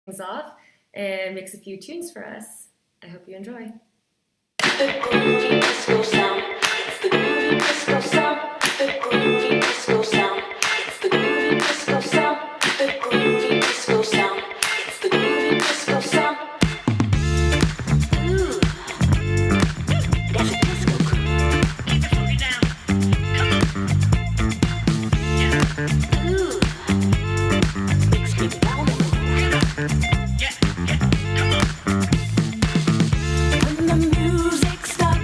things off and mix a few tunes for us. I hope you enjoy. The groovy disco sound. It's the groovy disco sound. The groovy disco sound. It's the groovy disco sound. The groovy disco sound. It's the groovy disco sound. Ooh, that's a disco groove. Get the boogie down. Come on. Ooh, makes me wanna move. Yeah, come on. When the music starts.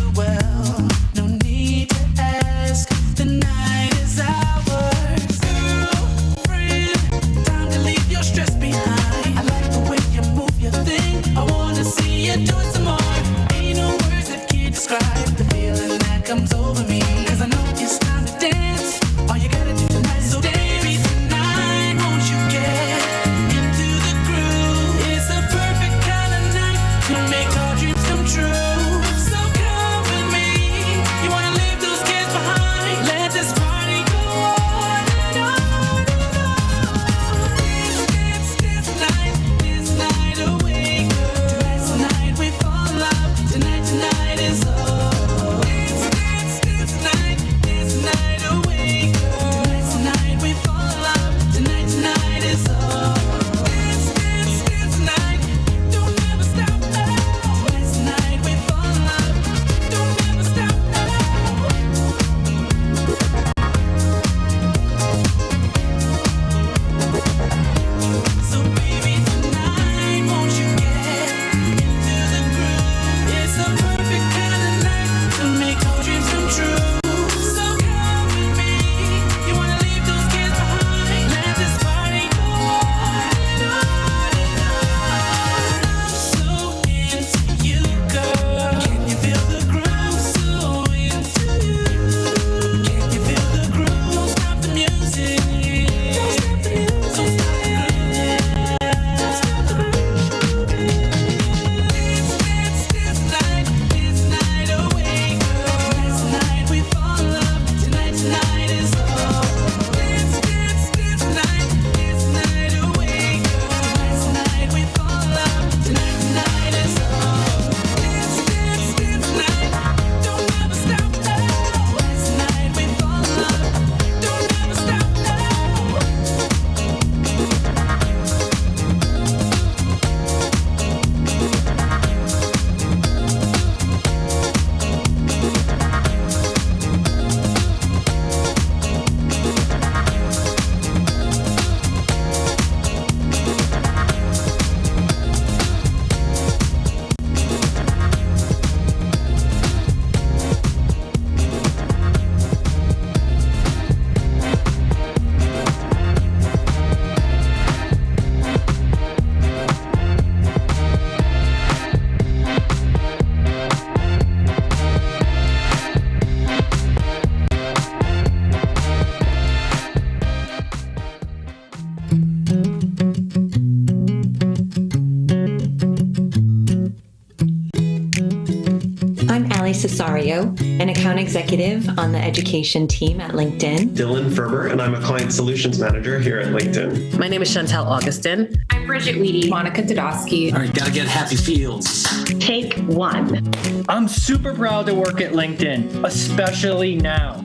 you well. No need to ask. The night is ours. Girlfriend, time to leave your stress behind. I like the way you move your thing. I wanna see you do it some more. Ain't no words that can describe the feeling that comes over me. 'Cause I know it's time to dance. All you gotta do tonight is so baby, tonight won't you get into the groove? It's a perfect kind of night to make our dreams come true. So come with me. You wanna leave those kids behind? Let this party go on and on and on. This night away, girl. Tonight's the night we fall in love. Tonight is all. This night away, girl. Tonight's the night we fall in love. Tonight is all. This night, don't ever stop. Tonight's the night we fall in love. Don't ever stop. So baby, tonight won't you get into the groove? It's a perfect kind of night to make our dreams come true. So come with me. You wanna leave those kids behind? Let this party go on and on and on. I'm so into you, girl. Can you feel the groove? So into you. Can you feel the groove? Don't stop the music. Don't stop the music. Don't stop the groove. This night away, girl. Tonight's the night we fall in love. Tonight is all. This night away, girl. Tonight's the night we fall in love. Tonight is all. This night, don't ever stop. Tonight's the night we fall in love. Don't ever stop. I'm Ali Cesario, an account executive on the education team at LinkedIn. Dylan Ferber, and I'm a client solutions manager here at LinkedIn. My name is Chantel Augustin. I'm Bridget Weedy. Monica Dudosky. All right, gotta get happy fields. Take one. I'm super proud to work at LinkedIn, especially now.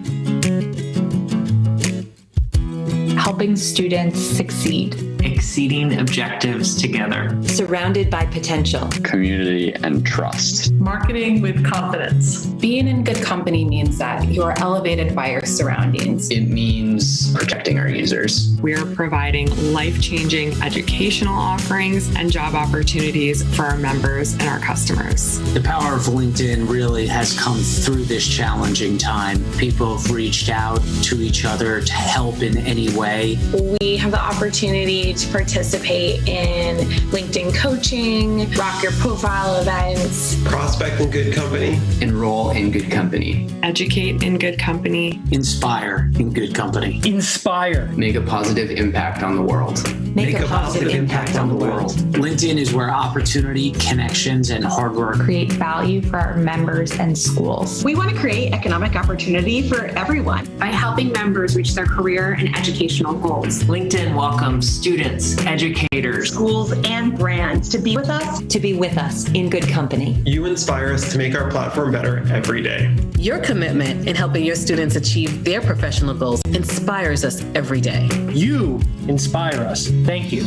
Helping students succeed. Exceeding objectives together. Surrounded by potential. Community and trust. Marketing with confidence. Being in good company means that you are elevated by your surroundings. It means protecting our users. We're providing life-changing educational offerings and job opportunities for our members and our customers. The power of LinkedIn really has come through this challenging time. People have reached out to each other to help in any way. We have the opportunity to participate in LinkedIn coaching, Rock Your Profile events, Prospect in good company. Enroll in good company. Educate in good company. Inspire in good company. Inspire. Make a positive impact on the world. Make a positive impact on the world. LinkedIn is where opportunity, connections, and hard work Create value for our members and schools. We want to create economic opportunity for everyone by helping members reach their career and educational goals. LinkedIn welcomes students, educators, schools, and brands to be with us. To be with us in good company. You inspire us to make our platform better every day. Your commitment in helping your students achieve their professional goals inspires us every day. You inspire us. Thank you.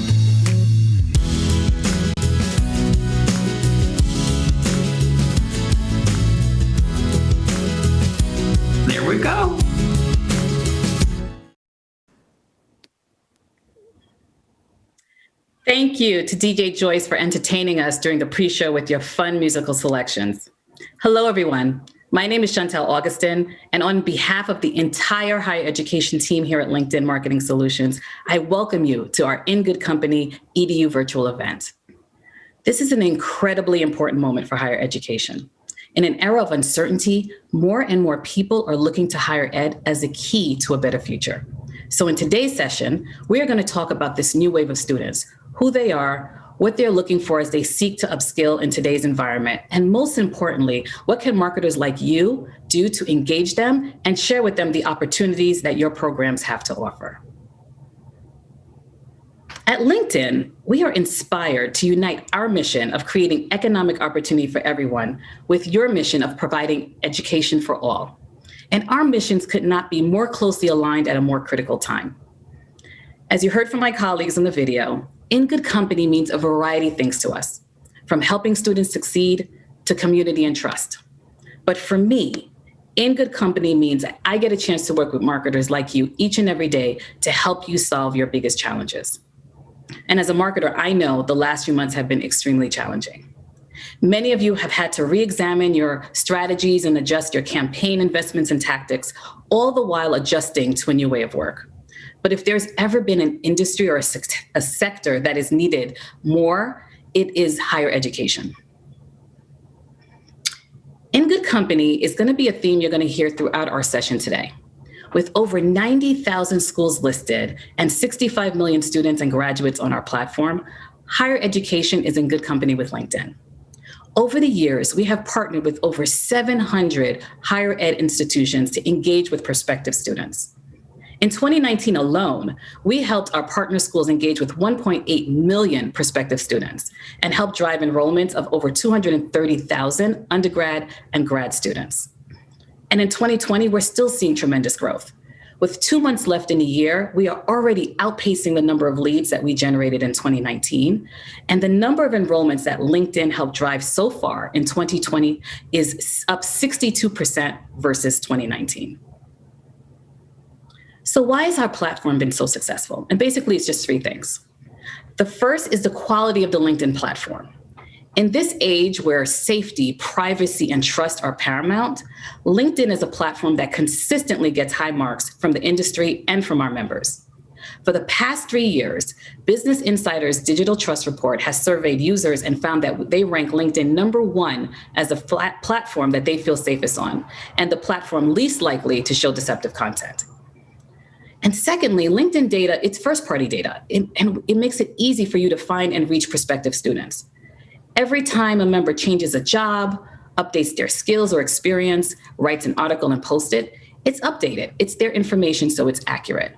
There we go. Thank you to DJ Joyce for entertaining us during the pre-show with your fun musical selections. Hello, everyone. My name is Chantel Augustin, and on behalf of the entire higher education team here at LinkedIn Marketing Solutions, I welcome you to our In Good Company EDU virtual event. This is an incredibly important moment for higher education. In an era of uncertainty, more and more people are looking to higher ed as a key to a better future. So in today's session, we are going to talk about this new wave of students, who they are, what they're looking for as they seek to upskill in today's environment, and most importantly, what can marketers like you do to engage them and share with them the opportunities that your programs have to offer. At LinkedIn, we are inspired to unite our mission of creating economic opportunity for everyone with your mission of providing education for all. And our missions could not be more closely aligned at a more critical time. As you heard from my colleagues in the video, In Good Company means a variety of things to us, from helping students succeed to community and trust. But for me, In Good Company means that I get a chance to work with marketers like you each and every day to help you solve your biggest challenges. And as a marketer, I know the last few months have been extremely challenging. Many of you have had to re-examine your strategies and adjust your campaign investments and tactics, all the while adjusting to a new way of work. But if there's ever been an industry or a sector that is needed more, it is higher education. In Good Company is going to be a theme you're going to hear throughout our session today. With over 90,000 schools listed and 65 million students and graduates on our platform, higher education is in good company with LinkedIn. Over the years, we have partnered with over 700 higher ed institutions to engage with prospective students. In 2019 alone, we helped our partner schools engage with 1.8 million prospective students and helped drive enrollments of over 230,000 undergrad and grad students. And in 2020, we're still seeing tremendous growth. With 2 months left in the year, we are already outpacing the number of leads that we generated in 2019. And the number of enrollments that LinkedIn helped drive so far in 2020 is up 62% versus 2019. So why has our platform been so successful? And basically, it's just three things. The first is the quality of the LinkedIn platform. In this age where safety, privacy, and trust are paramount, LinkedIn is a platform that consistently gets high marks from the industry and from our members. For the past 3 years, Business Insider's Digital Trust Report has surveyed users and found that they rank LinkedIn #1 as the platform that they feel safest on, and the platform least likely to show deceptive content. And secondly, LinkedIn data, it's first-party data, and it makes it easy for you to find and reach prospective students. Every time a member changes a job, updates their skills or experience, writes an article and posts it, it's updated. It's their information, so it's accurate.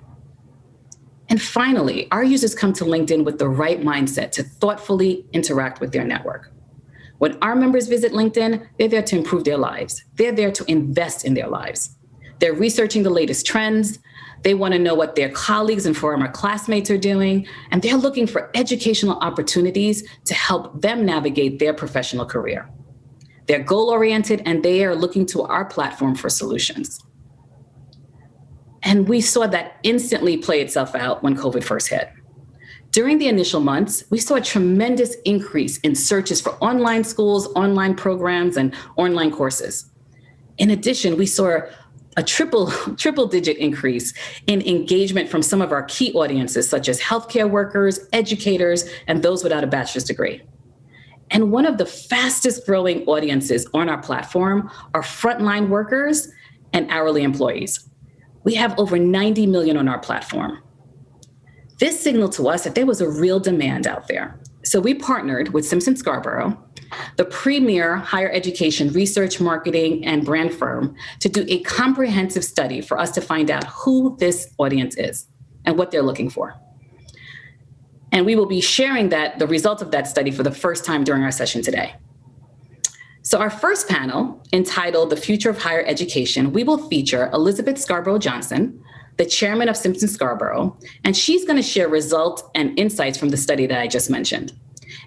And finally, our users come to LinkedIn with the right mindset to thoughtfully interact with their network. When our members visit LinkedIn, they're there to improve their lives. They're there to invest in their lives. They're researching the latest trends. They want to know what their colleagues and former classmates are doing, and they're looking for educational opportunities to help them navigate their professional career. They're goal-oriented, and they are looking to our platform for solutions. And we saw that instantly play itself out when COVID first hit. During the initial months, we saw a tremendous increase in searches for online schools, online programs, and online courses. In addition, we saw a triple digit increase in engagement from some of our key audiences, such as healthcare workers, educators, and those without a bachelor's degree. And one of the fastest growing audiences on our platform are frontline workers and hourly employees. We have over 90 million on our platform. This signaled to us that there was a real demand out there. So we partnered with Simpson Scarborough, the premier higher education research, marketing, and brand firm, to do a comprehensive study for us to find out who this audience is and what they're looking for. And we will be sharing the results of that study for the first time during our session today. So our first panel, entitled The Future of Higher Education, we will feature Elizabeth Scarborough Johnson, the chairman of Simpson Scarborough, and she's going to share results and insights from the study that I just mentioned.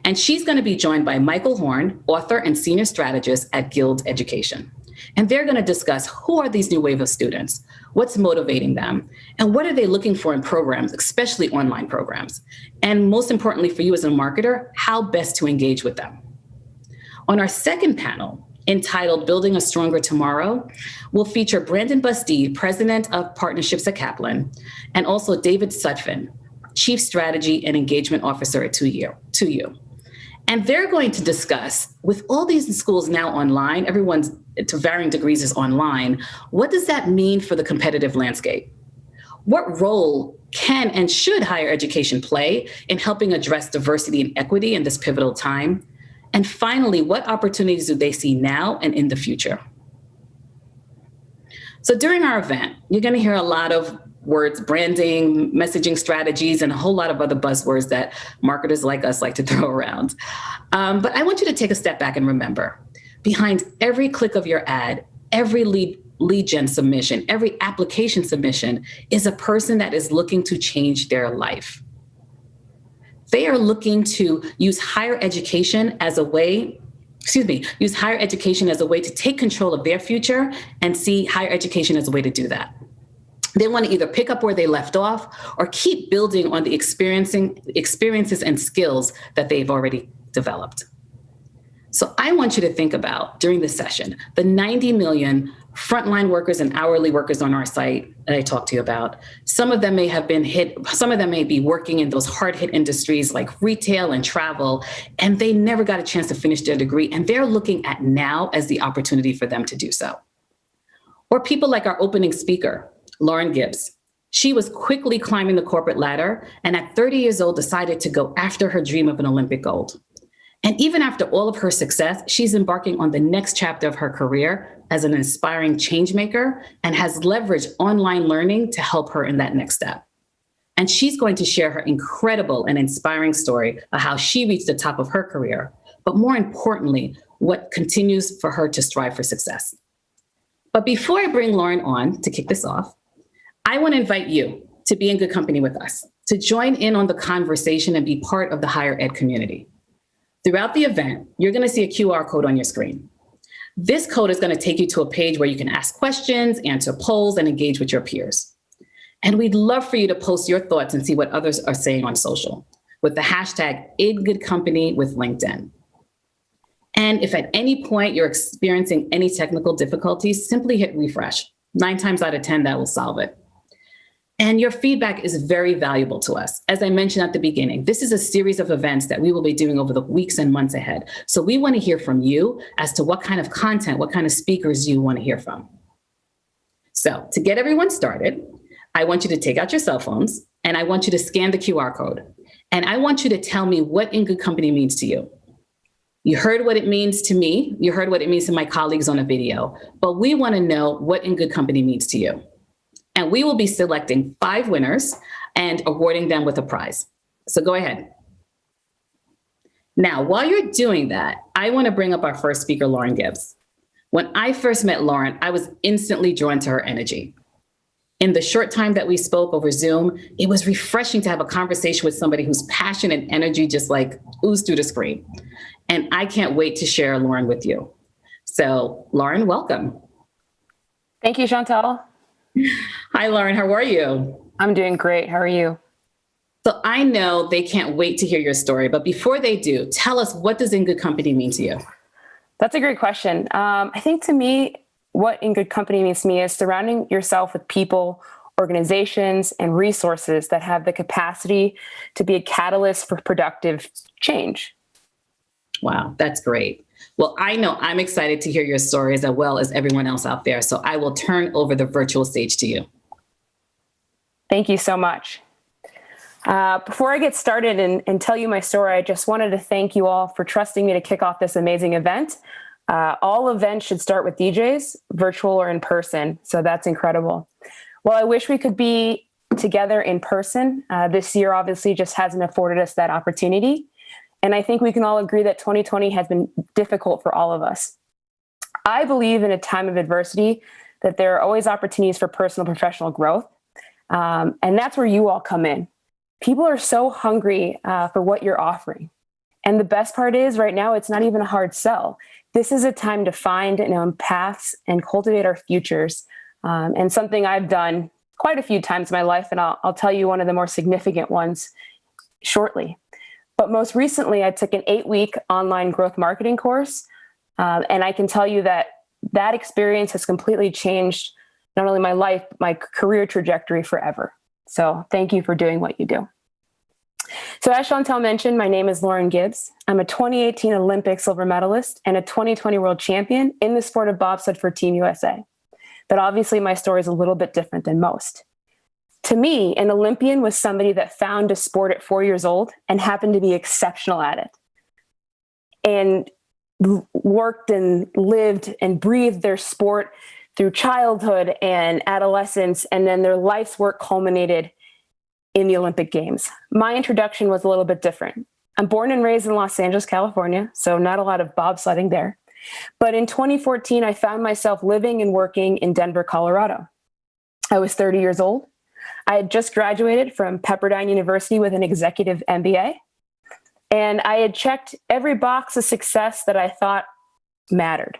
And she's going to be joined by Michael Horn, author and senior strategist at Guild Education. And they're going to discuss who are these new wave of students, what's motivating them, and what are they looking for in programs, especially online programs. And most importantly for you as a marketer, how best to engage with them. On our second panel, entitled Building a Stronger Tomorrow, will feature Brandon Bastide, President of Partnerships at Kaplan, and also David Sutphin, Chief Strategy and Engagement Officer at 2U. And they're going to discuss, with all these schools now online, everyone's to varying degrees is online, what does that mean for the competitive landscape? What role can and should higher education play in helping address diversity and equity in this pivotal time? And finally, what opportunities do they see now and in the future? So during our event, you're going to hear a lot of words, branding, messaging strategies, and a whole lot of other buzzwords that marketers like us like to throw around. But I want you to take a step back and remember, behind every click of your ad, every lead gen submission, every application submission is a person that is looking to change their life. They are looking to use higher education as a way to take control of their future and see higher education as a way to do that. They want to either pick up where they left off or keep building on the experiences and skills that they've already developed. So I want you to think about, during this session, the 90 million frontline workers and hourly workers on our site that I talked to you about. Some of them may have been hit, some of them may be working in those hard hit industries like retail and travel, and they never got a chance to finish their degree, and they're looking at now as the opportunity for them to do so. Or people like our opening speaker, Lauren Gibbs. She was quickly climbing the corporate ladder, and at 30 years old decided to go after her dream of an Olympic gold. And even after all of her success, she's embarking on the next chapter of her career as an inspiring change maker and has leveraged online learning to help her in that next step. And she's going to share her incredible and inspiring story of how she reached the top of her career, but more importantly, what continues for her to strive for success. But before I bring Lauren on to kick this off, I want to invite you to be in good company with us, to join in on the conversation and be part of the higher ed community. Throughout the event, you're going to see a QR code on your screen. This code is going to take you to a page where you can ask questions, answer polls, and engage with your peers. And we'd love for you to post your thoughts and see what others are saying on social with the hashtag #InGoodCompanyWithLinkedIn. And if at any point you're experiencing any technical difficulties, simply hit refresh. 9 times out of 10, that will solve it. And your feedback is very valuable to us. As I mentioned at the beginning, this is a series of events that we will be doing over the weeks and months ahead. So we want to hear from you as to what kind of content, what kind of speakers you want to hear from. So to get everyone started, I want you to take out your cell phones and I want you to scan the QR code. And I want you to tell me what In Good Company means to you. You heard what it means to me. You heard what it means to my colleagues on a video, but we want to know what In Good Company means to you. And we will be selecting 5 winners and awarding them with a prize. So go ahead. Now, while you're doing that, I want to bring up our first speaker, Lauren Gibbs. When I first met Lauren, I was instantly drawn to her energy. In the short time that we spoke over Zoom, it was refreshing to have a conversation with somebody whose passion and energy just like oozed through the screen. And I can't wait to share Lauren with you. So Lauren, welcome. Thank you, Chantal. Hi, Lauren. How are you? I'm doing great. How are you? So I know they can't wait to hear your story, but before they do, tell us, what does In Good Company mean to you? That's a great question. I think to me, what In Good Company means to me is surrounding yourself with people, organizations, and resources that have the capacity to be a catalyst for productive change. Wow, that's great. Well, I know I'm excited to hear your stories as well as everyone else out there. So I will turn over the virtual stage to you. Thank you so much. Before I get started and tell you my story, I just wanted to thank you all for trusting me to kick off this amazing event. All events should start with DJs, virtual or in person. So that's incredible. Well, I wish we could be together in person. This year obviously just hasn't afforded us that opportunity. And I think we can all agree that 2020 has been difficult for all of us. I believe in a time of adversity that there are always opportunities for personal and professional growth. And that's where you all come in. People are so hungry for what you're offering. And the best part is right now, it's not even a hard sell. This is a time to find and own paths and cultivate our futures. And something I've done quite a few times in my life, and I'll tell you one of the more significant ones shortly. But most recently, I took an 8-week online growth marketing course And I can tell you that that experience has completely changed not only my life, but my career trajectory forever. So thank you for doing what you do. So as Chantel mentioned, my name is Lauren Gibbs. I'm a 2018 Olympic silver medalist and a 2020 world champion in the sport of bobsled for Team USA. But obviously my story is a little bit different than most. To me, an Olympian was somebody that found a sport at 4 years old and happened to be exceptional at it. And worked and lived and breathed their sport through childhood and adolescence, and then their life's work culminated in the Olympic Games. My introduction was a little bit different. I'm born and raised in Los Angeles, California, so not a lot of bobsledding there. But in 2014, I found myself living and working in Denver, Colorado. I was 30 years old. I had just graduated from Pepperdine University with an executive MBA. And I had checked every box of success that I thought mattered.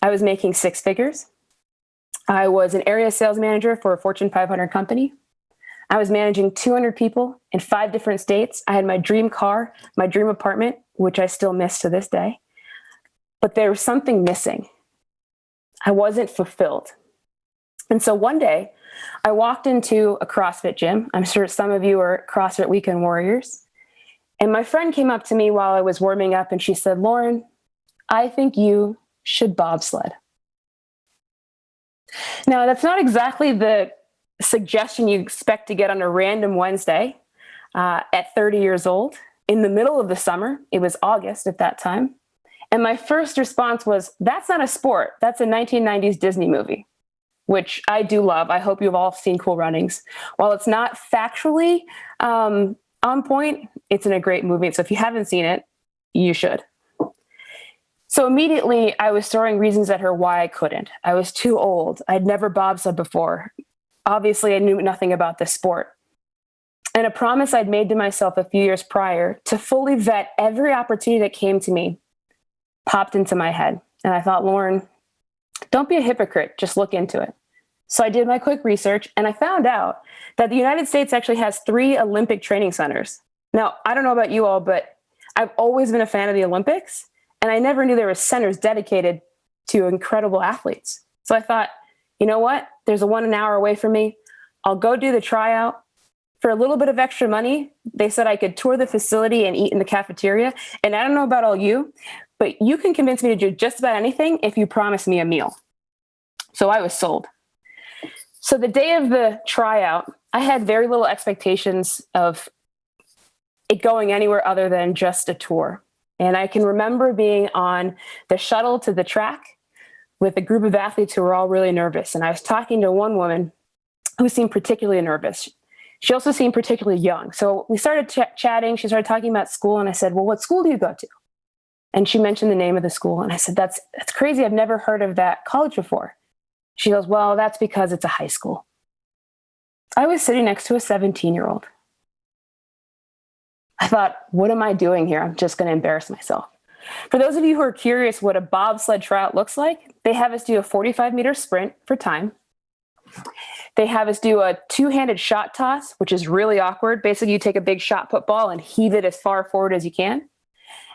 I was making six figures. I was an area sales manager for a Fortune 500 company. I was managing 200 people in 5 different states. I had my dream car, my dream apartment, which I still miss to this day. But there was something missing. I wasn't fulfilled. And so one day, I walked into a CrossFit gym. I'm sure some of you are CrossFit Weekend warriors. And my friend came up to me while I was warming up and she said, "Lauren, I think you should bobsled." Now, that's not exactly the suggestion you expect to get on a random Wednesday at 30 years old in the middle of the summer. It was August at that time. And my first response was, "That's not a sport. That's a 1990s Disney movie," which I do love. I hope you've all seen Cool Runnings. While it's not factually on point, it's in a great movie. So if you haven't seen it, you should. So immediately I was throwing reasons at her why I couldn't. I was too old. I'd never bobsled before. Obviously, I knew nothing about this sport. And a promise I'd made to myself a few years prior to fully vet every opportunity that came to me popped into my head. And I thought, Lauren, don't be a hypocrite. Just look into it. So I did my quick research and I found out that the United States actually has 3 Olympic training centers. Now, I don't know about you all, but I've always been a fan of the Olympics, and I never knew there were centers dedicated to incredible athletes. So I thought, you know what? There's a 1 hour away from me. I'll go do the tryout. For a little bit of extra money, they said I could tour the facility and eat in the cafeteria. And I don't know about all you, but you can convince me to do just about anything if you promise me a meal. So I was sold. So the day of the tryout, I had very little expectations of it going anywhere other than just a tour. And I can remember being on the shuttle to the track with a group of athletes who were all really nervous. And I was talking to one woman who seemed particularly nervous. She also seemed particularly young. So we started chatting. She started talking about school. And I said, "Well, what school do you go to?" And she mentioned the name of the school. And I said, that's crazy. I've never heard of that college before. She goes, "Well, that's because it's a high school." I was sitting next to a 17-year-old. I thought, what am I doing here? I'm just going to embarrass myself. For those of you who are curious what a bobsled tryout looks like, they have us do a 45-meter sprint for time. They have us do a 2-handed shot toss, which is really awkward. Basically, you take a big shot put ball and heave it as far forward as you can.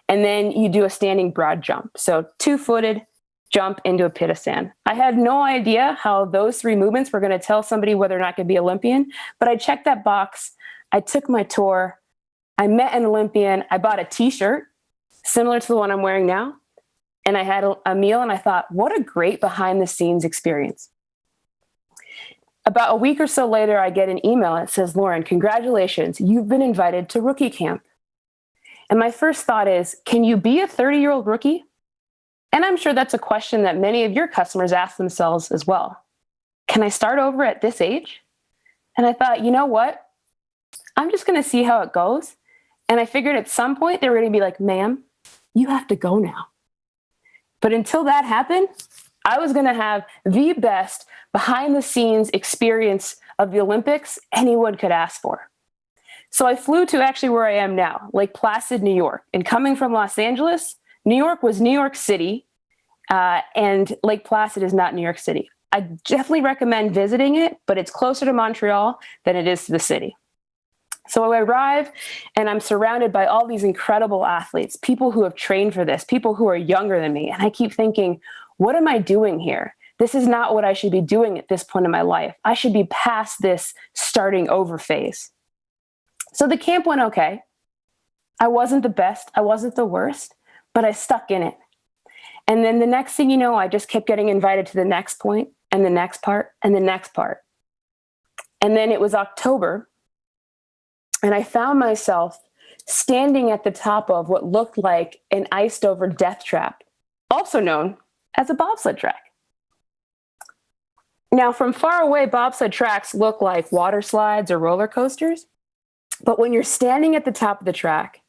And then you do a standing broad jump. So 2-footed jump into a pit of sand. I had no idea how those 3 movements were going to tell somebody whether or not I could be Olympian, but I checked that box. I took my tour. I met an Olympian. I bought a t-shirt similar to the one I'm wearing now. And I had a meal and I thought, what a great behind the scenes experience. About a week or so later, I get an email that says, "Lauren, congratulations. You've been invited to rookie camp." And my first thought is, can you be a 30-year-old rookie? And I'm sure that's a question that many of your customers ask themselves as well. Can I start over at this age? And I thought, you know what? I'm just going to see how it goes. And I figured at some point they were going to be like, "Ma'am, you have to go now." But until that happened, I was going to have the best behind the scenes experience of the Olympics anyone could ask for. So I flew to actually where I am now, Lake Placid, New York. And coming from Los Angeles, New York was New York City, and Lake Placid is not New York City. I definitely recommend visiting it, but it's closer to Montreal than it is to the city. So I arrive and I'm surrounded by all these incredible athletes, people who have trained for this, people who are younger than me. And I keep thinking, what am I doing here? This is not what I should be doing at this point in my life. I should be past this starting over phase. So the camp went okay. I wasn't the best. I wasn't the worst, but I stuck in it. And then the next thing you know, I just kept getting invited to the next point and the next part and the next part. And then it was October. And I found myself standing at the top of what looked like an iced over death trap, also known as a bobsled track. Now, from far away, bobsled tracks look like water slides or roller coasters. But when you're standing at the top of the track,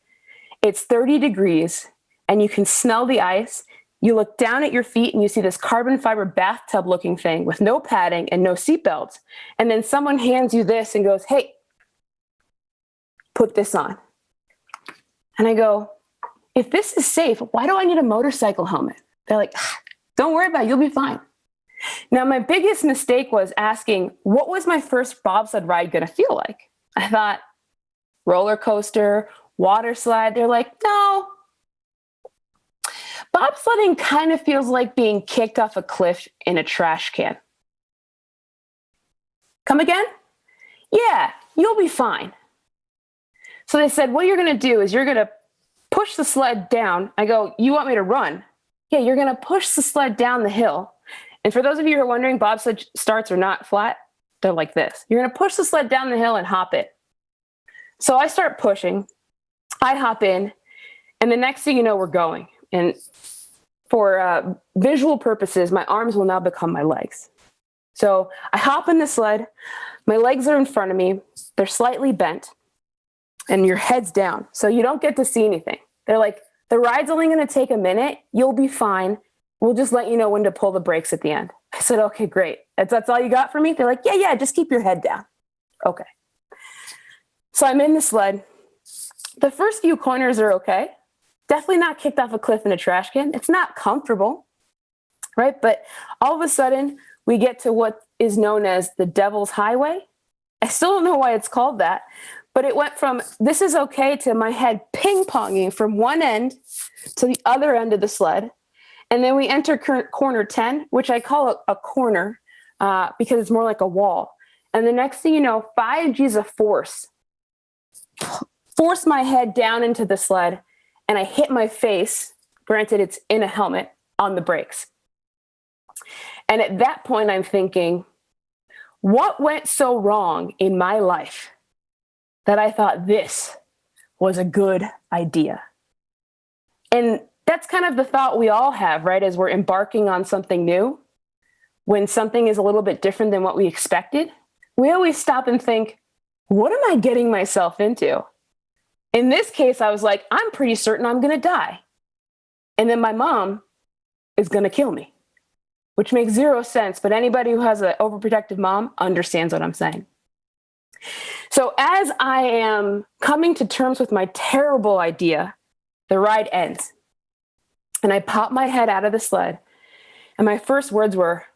it's 30 degrees and you can smell the ice. You look down at your feet and you see this carbon fiber bathtub looking thing with no padding and no seatbelts. And then someone hands you this and goes, hey, put this on. And I go, if this is safe, why do I need a motorcycle helmet? They're like, don't worry about it, you'll be fine. Now, my biggest mistake was asking, what was my first bobsled ride gonna feel like? I thought, roller coaster, water slide. They're like, no. Bobsledding kind of feels like being kicked off a cliff in a trash can. Come again? Yeah, you'll be fine. So they said, what you're going to do is you're going to push the sled down. I go, you want me to run? Yeah, you're going to push the sled down the hill. And for those of you who are wondering, bobsled starts are not flat. They're like this. You're going to push the sled down the hill and hop it. So I start pushing. I hop in. And the next thing you know, we're going. And for visual purposes, my arms will now become my legs. So I hop in the sled. My legs are in front of me. They're slightly bent. And your head's down. So you don't get to see anything. They're like, the ride's only going to take a minute. You'll be fine. We'll just let you know when to pull the brakes at the end. I said, okay, great. That's all you got for me? They're like, yeah, just keep your head down. Okay. So I'm in the sled. The first few corners are okay. Definitely not kicked off a cliff in a trash can. It's not comfortable, right? But all of a sudden, we get to what is known as the Devil's Highway. I still don't know why it's called that, but it went from this is okay to my head ping-ponging from one end to the other end of the sled. And then we enter corner 10, which I call a corner because it's more like a wall. And the next thing you know, 5 G's of force my head down into the sled, and I hit my face, granted it's in a helmet, on the brakes. And at that point, I'm thinking, what went so wrong in my life that I thought this was a good idea? And that's kind of the thought we all have, right? As we're embarking on something new, when something is a little bit different than what we expected, we always stop and think, what am I getting myself into? In this case, I was like, I'm pretty certain I'm going to die. And then my mom is going to kill me, which makes zero sense. But anybody who has an overprotective mom understands what I'm saying. So as I am coming to terms with my terrible idea, the ride ends. And I pop my head out of the sled. And my first words were,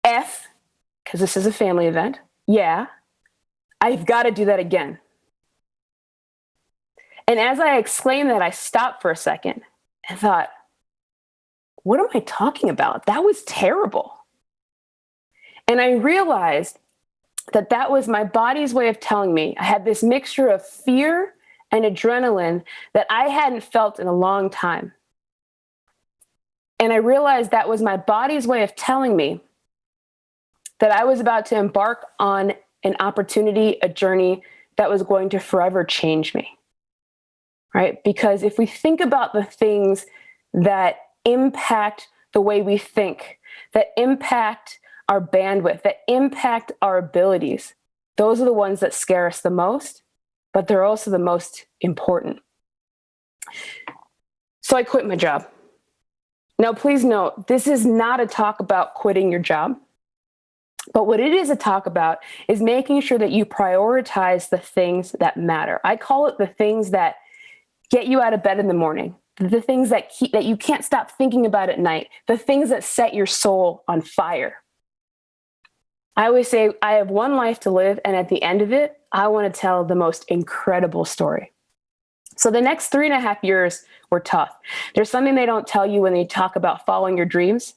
F, because this is a family event. Yeah, I've got to do that again. And as I exclaimed that, I stopped for a second and thought, what am I talking about? That was terrible. And I realized that that was my body's way of telling me I had this mixture of fear and adrenaline that I hadn't felt in a long time. And I realized that was my body's way of telling me that I was about to embark on an opportunity, a journey that was going to forever change me. Right? Because if we think about the things that impact the way we think, that impact our bandwidth, that impact our abilities, those are the ones that scare us the most, but they're also the most important. So I quit my job. Now, please note, this is not a talk about quitting your job. But what it is a talk about is making sure that you prioritize the things that matter. I call it the things that get you out of bed in the morning, the things that you can't stop thinking about at night, the things that set your soul on fire. I always say I have one life to live, and at the end of it, I want to tell the most incredible story. So the next 3.5 years were tough. There's something they don't tell you when they talk about following your dreams,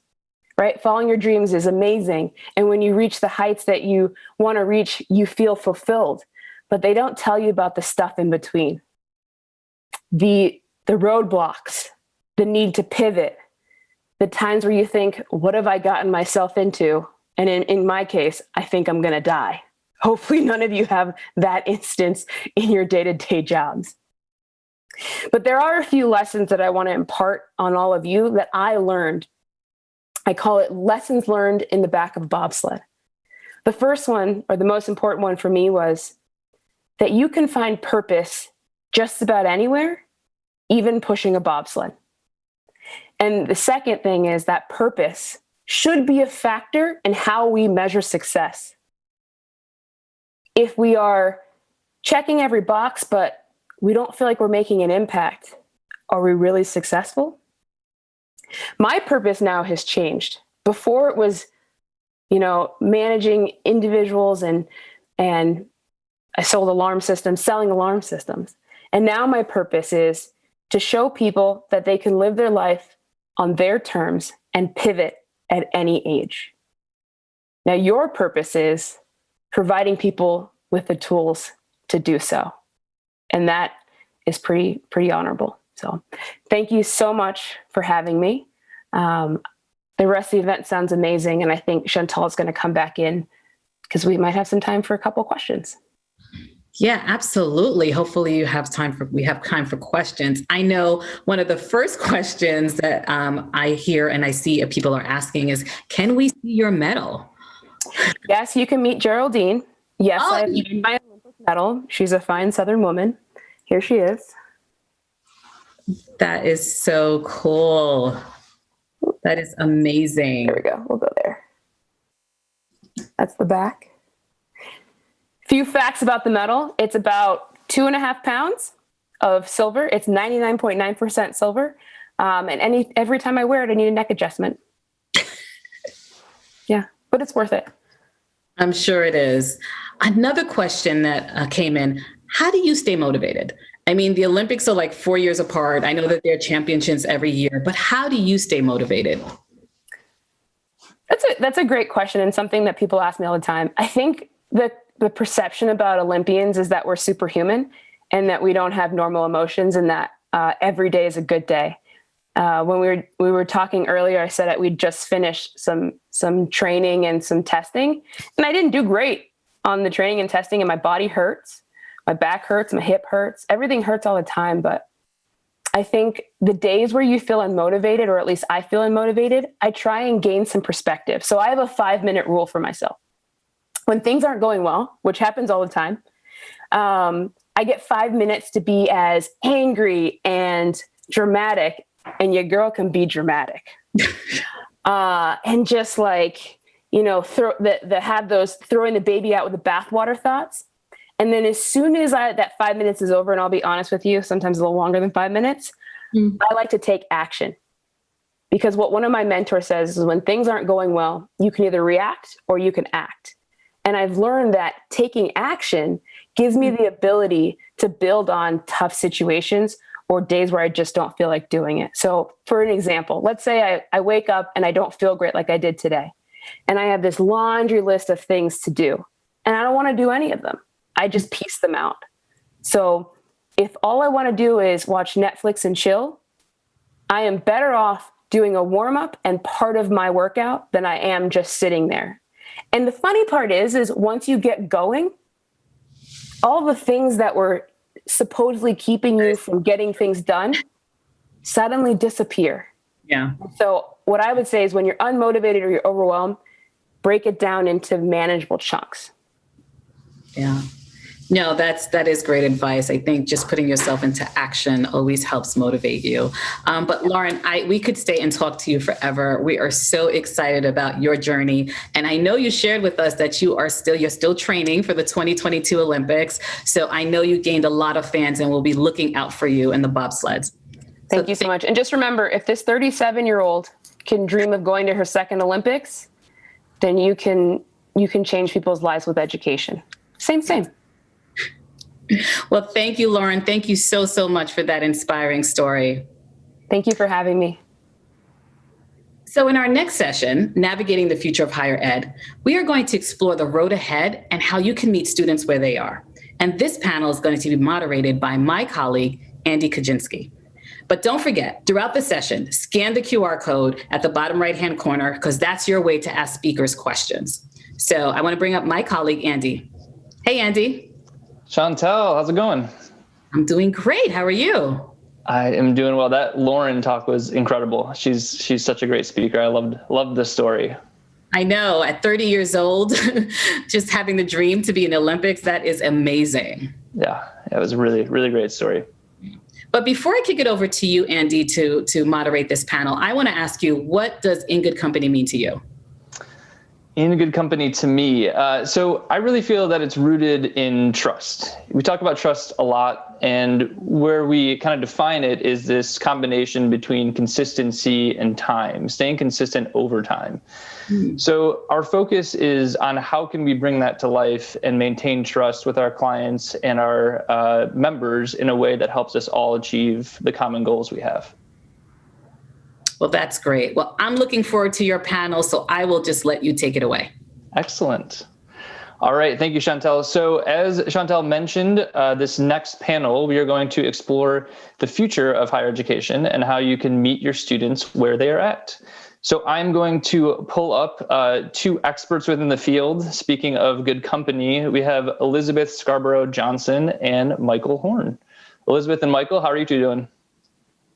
right? Following your dreams is amazing. And when you reach the heights that you want to reach, you feel fulfilled. But they don't tell you about the stuff in between. The roadblocks, the need to pivot, the times where you think, what have I gotten myself into? And in my case, I think I'm going to die. Hopefully none of you have that instance in your day-to-day jobs. But there are a few lessons that I want to impart on all of you that I learned. I call it lessons learned in the back of a bobsled. The first one, or the most important one for me, was that you can find purpose just about anywhere, even pushing a bobsled. And the second thing is that purpose should be a factor in how we measure success. If we are checking every box, but we don't feel like we're making an impact, are we really successful? My purpose now has changed. Before it was, managing individuals and I sold alarm systems, selling alarm systems. And now my purpose is to show people that they can live their life on their terms and pivot at any age. Now, your purpose is providing people with the tools to do so. And that is pretty honorable. So thank you so much for having me. The rest of the event sounds amazing. And I think Chantal is going to come back in because we might have some time for a couple of questions. Yeah, absolutely. Hopefully we have time for questions. I know one of the first questions that I hear and I see people are asking is, can we see your medal? Yes, you can meet Geraldine. Yes, I have my Olympic medal. She's a fine Southern woman. Here she is. That is so cool. That is amazing. There we go. We'll go there. That's the back. Few facts about the medal. It's about 2.5 pounds of silver. It's 99.9% silver. And every time I wear it, I need a neck adjustment. Yeah, but it's worth it. I'm sure it is. Another question that came in, how do you stay motivated? I mean, the Olympics are like 4 years apart. I know that there are championships every year, but how do you stay motivated? That's a great question and something that people ask me all the time. I think the perception about Olympians is that we're superhuman and that we don't have normal emotions and that every day is a good day. When we were talking earlier, I said that we'd just finished some training and some testing, and I didn't do great on the training and testing, and my body hurts, my back hurts, my hip hurts, everything hurts all the time. But I think the days where you feel unmotivated, or at least I feel unmotivated, I try and gain some perspective. So I have a 5-minute rule for myself. When things aren't going well, which happens all the time, I get 5 minutes to be as angry and dramatic, and your girl can be dramatic. And just like, have those throwing the baby out with the bathwater thoughts. And then as soon as that 5 minutes is over, and I'll be honest with you, sometimes a little longer than 5 minutes, I like to take action. Because what one of my mentors says is when things aren't going well, you can either react or you can act. And I've learned that taking action gives me the ability to build on tough situations or days where I just don't feel like doing it. So for an example, let's say I wake up and I don't feel great like I did today. And I have this laundry list of things to do. And I don't want to do any of them. I just piece them out. So if all I want to do is watch Netflix and chill, I am better off doing a warm-up and part of my workout than I am just sitting there. And the funny part is once you get going, all the things that were supposedly keeping you from getting things done suddenly disappear. Yeah. So what I would say is when you're unmotivated or you're overwhelmed, break it down into manageable chunks. Yeah. No, that is great advice. I think just putting yourself into action always helps motivate you. But Lauren, we could stay and talk to you forever. We are so excited about your journey. And I know you shared with us that you're still training for the 2022 Olympics. So I know you gained a lot of fans and we'll be looking out for you in the bobsleds. Thank you so much. And just remember, if this 37-year-old can dream of going to her second Olympics, then you can you can change people's lives with education. Same. Well, thank you, Lauren. Thank you so, so much for that inspiring story. Thank you for having me. So in our next session, Navigating the Future of Higher Ed, we are going to explore the road ahead and how you can meet students where they are. And this panel is going to be moderated by my colleague, Andy Kaczynski. But don't forget, throughout the session, scan the QR code at the bottom right-hand corner, because that's your way to ask speakers questions. So I want to bring up my colleague, Andy. Hey, Andy. Chantel, how's it going? I'm doing great. How are you? I am doing well. That Lauren talk was incredible. She's such a great speaker. I loved the story. I know, at 30 years old, just having the dream to be in the Olympics, that is amazing. Yeah, it was a really, really great story. But before I kick it over to you, Andy, to moderate this panel, I want to ask you, what does In Good Company mean to you? In good company to me. So I really feel that it's rooted in trust. We talk about trust a lot, and where we kind of define it is this combination between consistency and time, staying consistent over time. So our focus is on how can we bring that to life and maintain trust with our clients and our members in a way that helps us all achieve the common goals we have. Well, that's great. Well, I'm looking forward to your panel, so I will just let you take it away. Excellent. All right. Thank you, Chantel. So as Chantel mentioned, this next panel, we are going to explore the future of higher education and how you can meet your students where they are at. So I'm going to pull up two experts within the field. Speaking of good company, we have Elizabeth Scarborough Johnson and Michael Horn. Elizabeth and Michael, how are you two doing?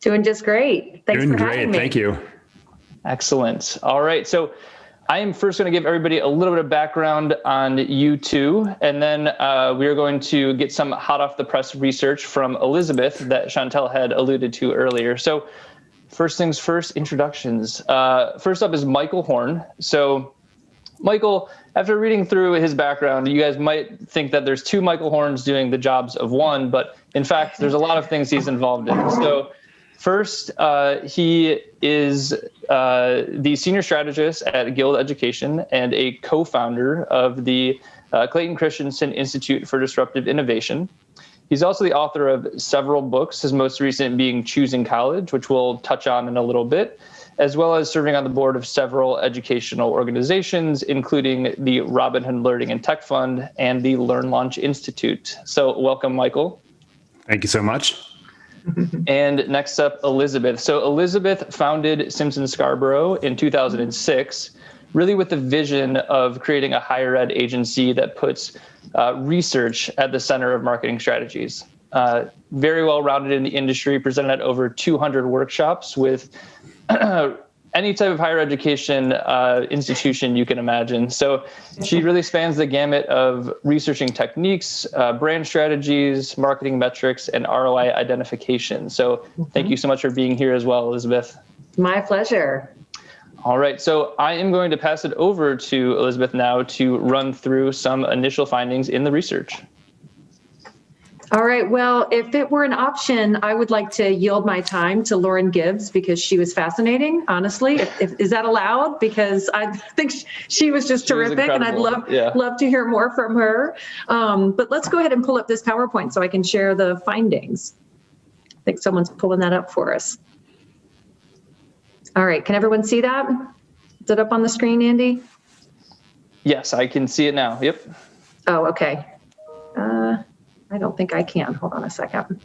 Doing just great. Thanks for having me. Thank you. Excellent. All right. So I am first going to give everybody a little bit of background on you two, and then we are going to get some hot off the press research from Elizabeth that Chantel had alluded to earlier. So first things first, introductions. First up is Michael Horn. So Michael, after reading through his background, you guys might think that there's two Michael Horns doing the jobs of one, but in fact, there's a lot of things he's involved in. So first, he is the senior strategist at Guild Education and a co-founder of the Clayton Christensen Institute for Disruptive Innovation. He's also the author of several books, his most recent being Choosing College, which we'll touch on in a little bit, as well as serving on the board of several educational organizations, including the Robin Hood Learning and Tech Fund and the Learn Launch Institute. So welcome, Michael. Thank you so much. And next up, Elizabeth. So Elizabeth founded Simpson Scarborough in 2006, really with the vision of creating a higher ed agency that puts research at the center of marketing strategies. Very well rounded in the industry, presented at over 200 workshops with any type of higher education institution you can imagine. So she really spans the gamut of researching techniques, brand strategies, marketing metrics, and ROI identification. So thank you so much for being here as well, Elizabeth. My pleasure. All right, so I am going to pass it over to Elizabeth now to run through some initial findings in the research. All right. Well, if it were an option, I would like to yield my time to Lauren Gibbs because she was fascinating, honestly. Is that allowed? Because I think she was just terrific and I'd love to hear more from her. But let's go ahead and pull up this PowerPoint so I can share the findings. I think someone's pulling that up for us. All right. Can everyone see that? Is it up on the screen, Andy? Yes, I can see it now. Yep. Oh, okay. I don't think I can. Hold on a second.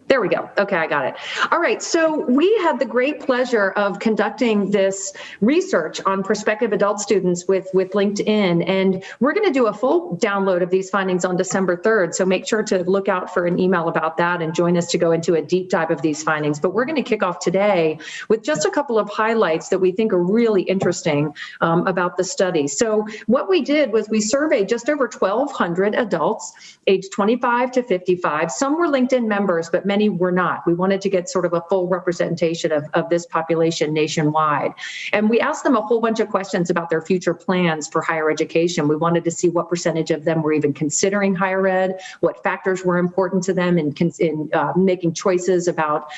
There we go. Okay, I got it. All right, so we had the great pleasure of conducting this research on prospective adult students with LinkedIn, and we're going to do a full download of these findings on December 3rd, so make sure to look out for an email about that and join us to go into a deep dive of these findings. But we're going to kick off today with just a couple of highlights that we think are really interesting about the study. So what we did was we surveyed just over 1,200 adults aged 25 to 55. Some were LinkedIn members, but many were not. We wanted to get sort of a full representation of this population nationwide. And we asked them a whole bunch of questions about their future plans for higher education. We wanted to see what percentage of them were even considering higher ed, what factors were important to them in making choices about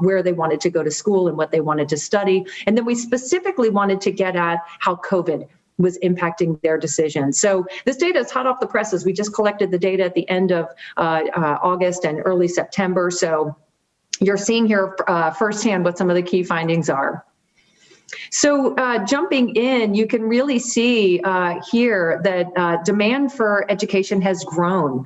where they wanted to go to school and what they wanted to study. And then we specifically wanted to get at how COVID was impacting their decisions. So this data is hot off the presses. We just collected the data at the end of August and early September. So you're seeing here firsthand what some of the key findings are. So jumping in, you can really see here that demand for education has grown.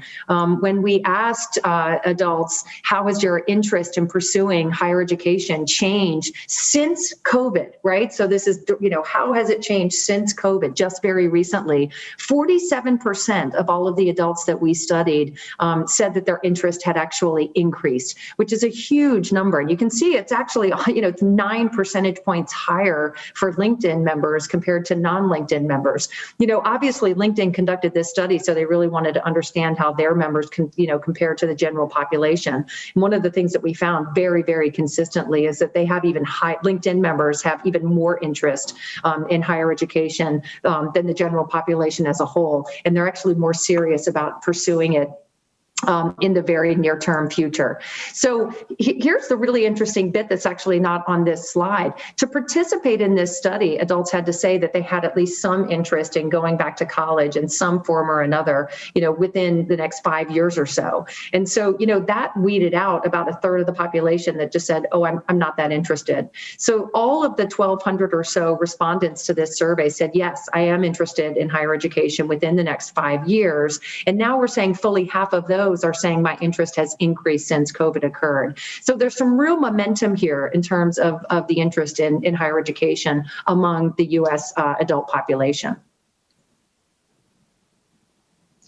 When we asked adults, how has your interest in pursuing higher education changed since COVID, right? So this is, how has it changed since COVID, just very recently? 47% of all of the adults that we studied said that their interest had actually increased, which is a huge number. And you can see it's actually, it's 9 percentage points higher for LinkedIn members compared to non-LinkedIn members. Obviously LinkedIn conducted this study, so they really wanted to understand how their members can, compare to the general population. And one of the things that we found very, very consistently is that they have LinkedIn members have even more interest in higher education than the general population as a whole. And they're actually more serious about pursuing it in the very near-term future. So here's the really interesting bit that's actually not on this slide. To participate in this study, adults had to say that they had at least some interest in going back to college in some form or another, within the next 5 years or so. And so, that weeded out about a third of the population that just said, oh, I'm not that interested. So all of the 1,200 or so respondents to this survey said, yes, I am interested in higher education within the next 5 years. And now we're saying fully half of those are saying my interest has increased since COVID occurred. So there's some real momentum here in terms of the interest in higher education among the US adult population.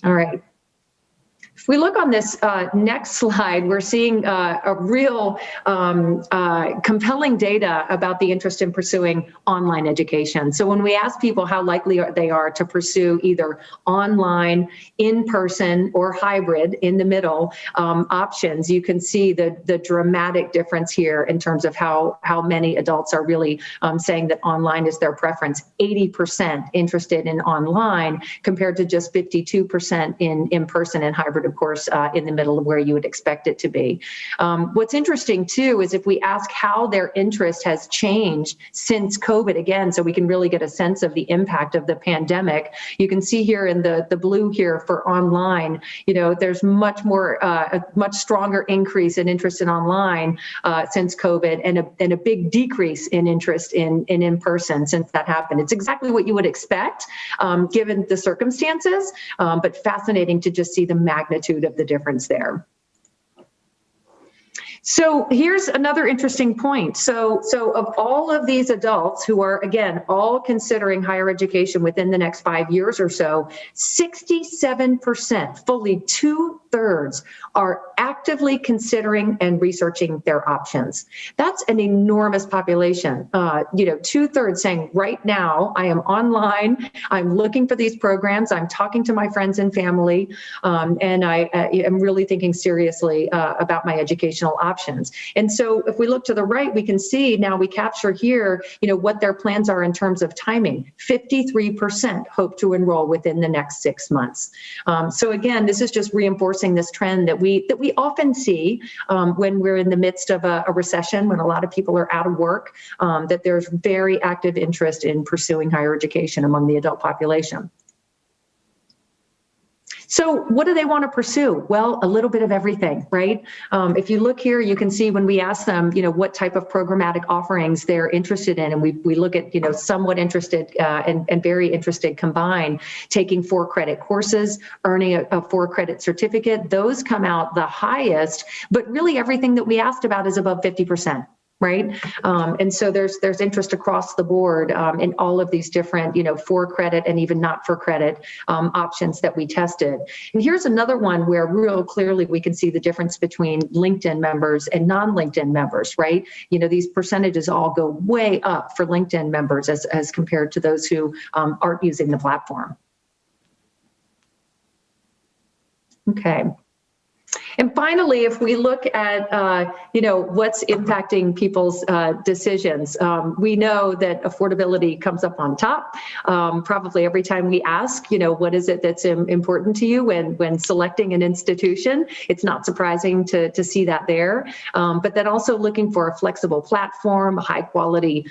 All right. If we look on this next slide, we're seeing a real compelling data about the interest in pursuing online education. So when we ask people how likely they are to pursue either online, in-person, or hybrid in the middle options, you can see the dramatic difference here in terms of how many adults are really saying that online is their preference. 80% interested in online compared to just 52% in person and hybrid, of course, in the middle of where you would expect it to be. What's interesting too is if we ask how their interest has changed since COVID, again, so we can really get a sense of the impact of the pandemic, you can see here in the blue here for online, there's much more, a much stronger increase in interest in online since COVID and a big decrease in interest in person since that happened. It's exactly what you would expect given the circumstances, but fascinating to just see the magnitude of the difference there. So here's another interesting point. So of all of these adults who are, again, all considering higher education within the next 5 years or so, 67%, fully 2/3, are actively considering and researching their options. That's an enormous population. 2/3 saying right now, I am online, I'm looking for these programs, I'm talking to my friends and family, and I am really thinking seriously about my educational options. And so if we look to the right, we can see now we capture here, what their plans are in terms of timing. 53% hope to enroll within the next 6 months. So again, this is just reinforcing this trend that we often see when we're in the midst of a recession, when a lot of people are out of work, that there's very active interest in pursuing higher education among the adult population. So what do they want to pursue? Well, a little bit of everything, right? If you look here, you can see when we ask them, what type of programmatic offerings they're interested in, and we look at, somewhat interested and very interested combined, taking 4-credit courses, earning a 4-credit certificate, those come out the highest, but really everything that we asked about is above 50%. Right. And so there's interest across the board in all of these different, 4-credit and even not for credit options that we tested. And here's another one where real clearly we can see the difference between LinkedIn members and non-LinkedIn members, right? These percentages all go way up for LinkedIn members as compared to those who aren't using the platform. Okay. And finally, if we look at, what's impacting people's decisions, we know that affordability comes up on top. Probably every time we ask, what is it that's important to you when selecting an institution? It's not surprising to see that there. But then also looking for a flexible platform, a high quality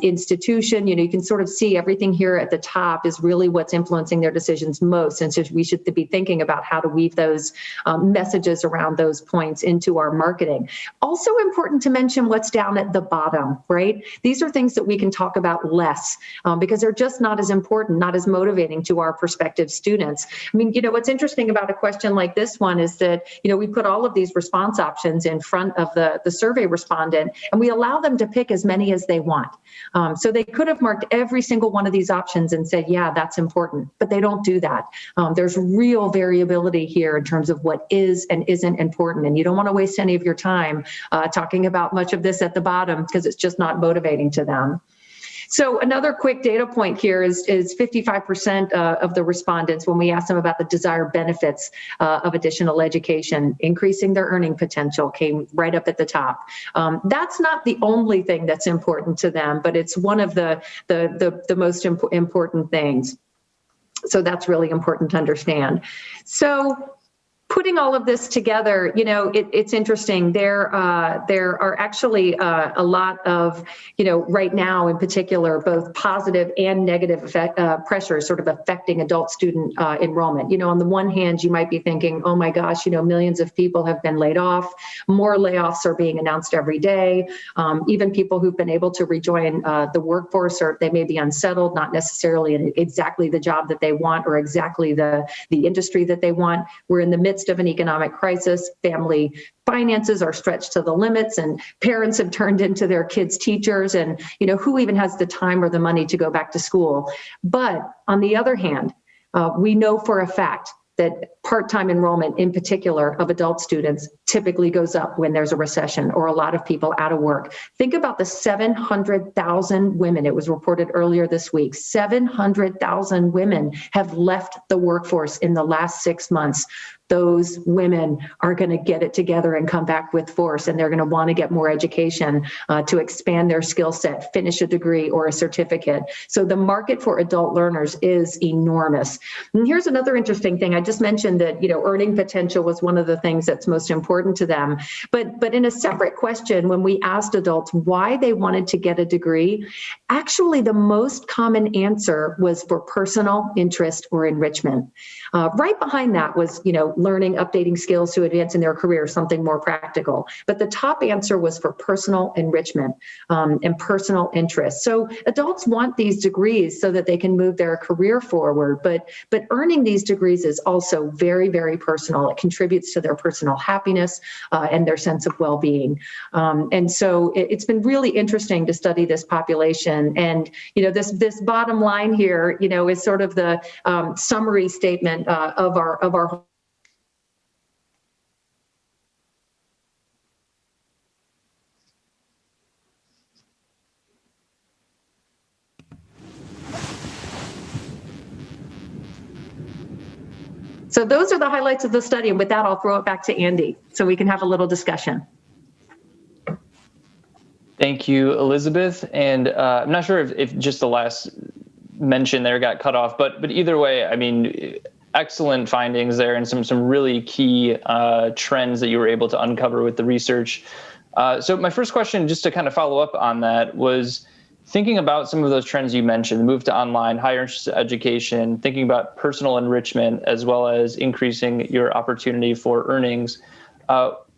institution. You can sort of see everything here at the top is really what's influencing their decisions most. And so we should be thinking about how to weave those messages around those points into our marketing. Also important to mention what's down at the bottom, right? These are things that we can talk about less because they're just not as important, not as motivating to our prospective students. I mean, what's interesting about a question like this one is that, we put all of these response options in front of the survey respondent, and we allow them to pick as many as they want. So they could have marked every single one of these options and said, yeah, that's important, but they don't do that. There's real variability here in terms of what is and isn't important. And you don't want to waste any of your time talking about much of this at the bottom because it's just not motivating to them. So another quick data point here is 55% of the respondents, when we asked them about the desired benefits of additional education, increasing their earning potential, came right up at the top. That's not the only thing that's important to them, but it's one of the most important things. So that's really important to understand. So putting all of this together, it's interesting. There are actually a lot of, right now in particular, both positive and negative pressures sort of affecting adult student enrollment. On the one hand, you might be thinking, oh my gosh, millions of people have been laid off. More layoffs are being announced every day. Even people who've been able to rejoin the workforce, or they may be unsettled, not necessarily in exactly the job that they want or exactly the industry that they want. We're in the midst of an economic crisis. Family finances are stretched to the limits, and parents have turned into their kids' teachers, and who even has the time or the money to go back to school? But on the other hand, we know for a fact that part-time enrollment in particular of adult students typically goes up when there's a recession or a lot of people out of work. Think about the 700,000 women, it was reported earlier this week, 700,000 women have left the workforce in the last 6 months. Those women are going to get it together and come back with force, and they're going to want to get more education to expand their skill set, finish a degree or a certificate. So the market for adult learners is enormous. And here's another interesting thing. I just mentioned that, earning potential was one of the things that's most important to them. But in a separate question, when we asked adults why they wanted to get a degree, actually the most common answer was for personal interest or enrichment. Right behind that was, learning, updating skills to advance in their career, something more practical. But the top answer was for personal enrichment and personal interest. So adults want these degrees so that they can move their career forward. But earning these degrees is also very, very personal. It contributes to their personal happiness and their sense of well-being. And so it's been really interesting to study this population. And this bottom line here, is sort of the summary statement of our So those are the highlights of the study. And with that, I'll throw it back to Andy so we can have a little discussion. Thank you, Elizabeth. And I'm not sure if just the last mention there got cut off, but either way, I mean, excellent findings there and some really key trends that you were able to uncover with the research. So my first question, just to kind of follow up on that, was thinking about some of those trends you mentioned, the move to online, higher interest education, thinking about personal enrichment, as well as increasing your opportunity for earnings.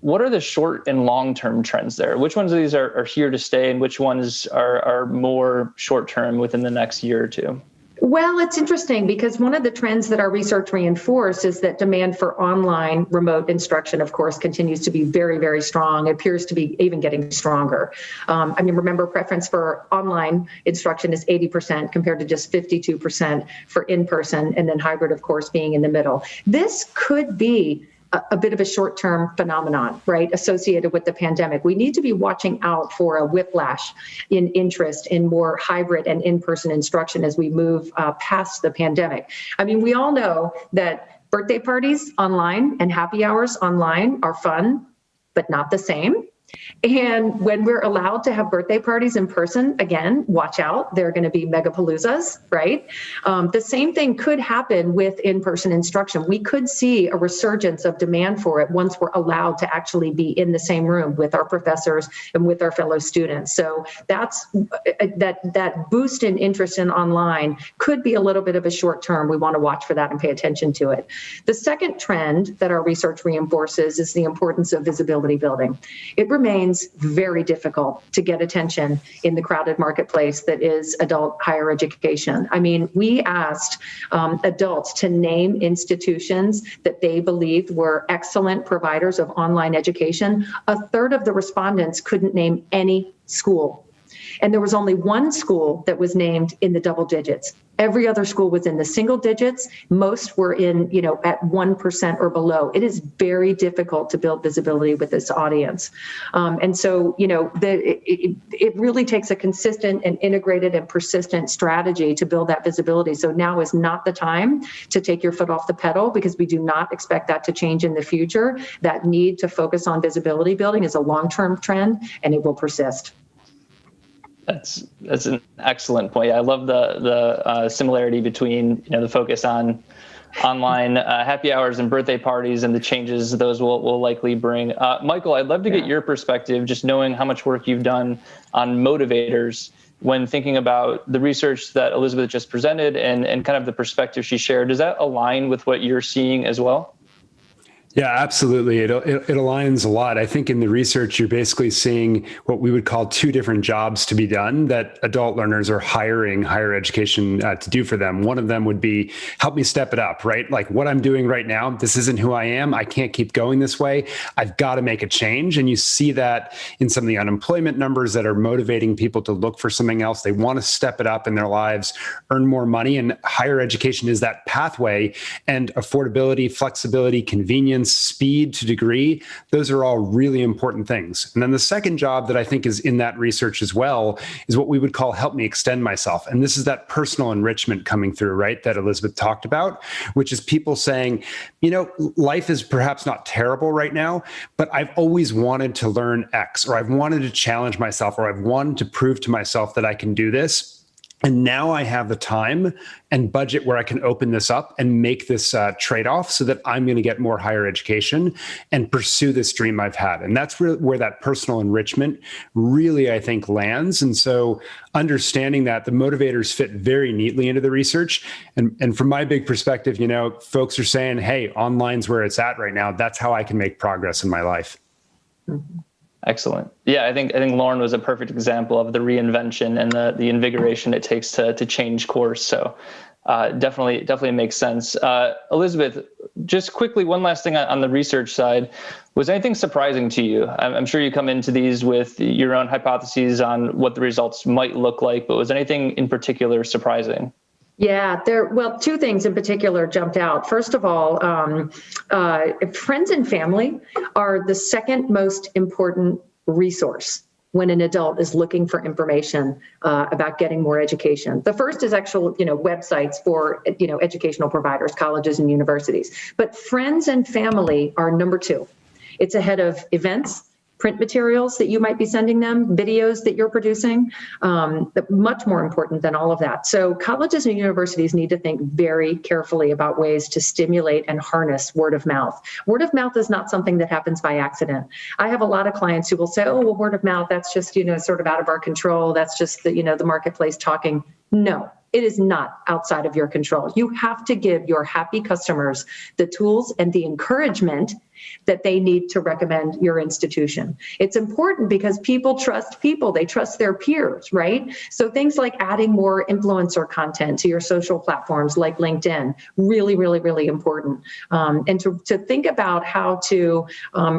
What are the short and long-term trends there? Which ones of these are here to stay, and which ones are more short-term within the next year or two? Well, it's interesting because one of the trends that our research reinforced is that demand for online remote instruction, of course, continues to be very, very strong. It appears to be even getting stronger. Remember, preference for online instruction is 80% compared to just 52% for in-person, and then hybrid, of course, being in the middle. This could be a bit of a short-term phenomenon, right, associated with the pandemic. We need to be watching out for a whiplash in interest in more hybrid and in-person instruction as we move past the pandemic. I mean, we all know that Birthday parties online and happy hours online are fun, but not the same. And when we're allowed to have birthday parties in person, again, watch out, they're going to be megapaloozas, right? The same thing could happen with in-person instruction. We could see a resurgence of demand for it once we're allowed to actually be in the same room with our professors and with our fellow students. So that's that boost in interest in online could be a little bit of a short term. We want to watch for that and pay attention to it. The second trend that our research reinforces is the importance of visibility building. It remains very difficult to get attention in the crowded marketplace that is adult higher education. I mean, we asked adults to name institutions that they believed were excellent providers of online education. A third of the respondents couldn't name any school. And there was only one school that was named in the double digits. Every other school was in the single digits. Most were in, at 1% or below. It is very difficult to build visibility with this audience. And so, it really takes a consistent and integrated and persistent strategy to build that visibility. So now is not the time to take your foot off the pedal, because we do not expect that to change in the future. That need to focus on visibility building is a long-term trend, and it will persist. That's an excellent point. I love the similarity between the focus on online happy hours and birthday parties and the changes those will likely bring. Michael, I'd love to get your perspective, just knowing how much work you've done on motivators when thinking about the research that Elizabeth just presented and kind of the perspective she shared. Does that align with what you're seeing as well? Yeah, absolutely. It aligns a lot. I think in the research, you're basically seeing what we would call two different jobs to be done that adult learners are hiring higher education to do for them. One of them would be help me step it up, right? Like what I'm doing right now, this isn't who I am. I can't keep going this way. I've got to make a change. And you see that in some of the unemployment numbers that are motivating people to look for something else. They want to step it up in their lives, earn more money, and higher education is that pathway. And affordability, flexibility, convenience, speed to degree, those are all really important things. And then the second job that I think is in that research as well is what we would call help me extend myself. And this is that personal enrichment coming through, right, that Elizabeth talked about, which is people saying, life is perhaps not terrible right now, but I've always wanted to learn X, or I've wanted to challenge myself, or I've wanted to prove to myself that I can do this. And now I have the time and budget where I can open this up and make this trade-off so that I'm going to get more higher education and pursue this dream I've had. And that's where that personal enrichment really, I think, lands. And so understanding that, the motivators fit very neatly into the research. And from my big perspective, folks are saying, hey, online's where it's at right now. That's how I can make progress in my life. Mm-hmm. Excellent. Yeah, I think Lauren was a perfect example of the reinvention and the invigoration it takes to change course. So definitely makes sense. Elizabeth, just quickly, one last thing on the research side. Was anything surprising to you? I'm sure you come into these with your own hypotheses on what the results might look like, but was anything in particular surprising? Yeah, two things in particular jumped out. First of all, friends and family are the second most important resource when an adult is looking for information about getting more education. The first is actual, websites for, educational providers, colleges and universities. But friends and family are number two. It's ahead of events, print materials that you might be sending them, videos that you're producing, much more important than all of that. So colleges and universities need to think very carefully about ways to stimulate and harness word of mouth. Word of mouth is not something that happens by accident. I have a lot of clients who will say, oh, well, word of mouth, that's just, sort of out of our control. That's just the marketplace talking. No. It is not outside of your control. You have to give your happy customers the tools and the encouragement that they need to recommend your institution. It's important because people trust people. They trust their peers, right? So things like adding more influencer content to your social platforms like LinkedIn, really, really, really important. And to think about how to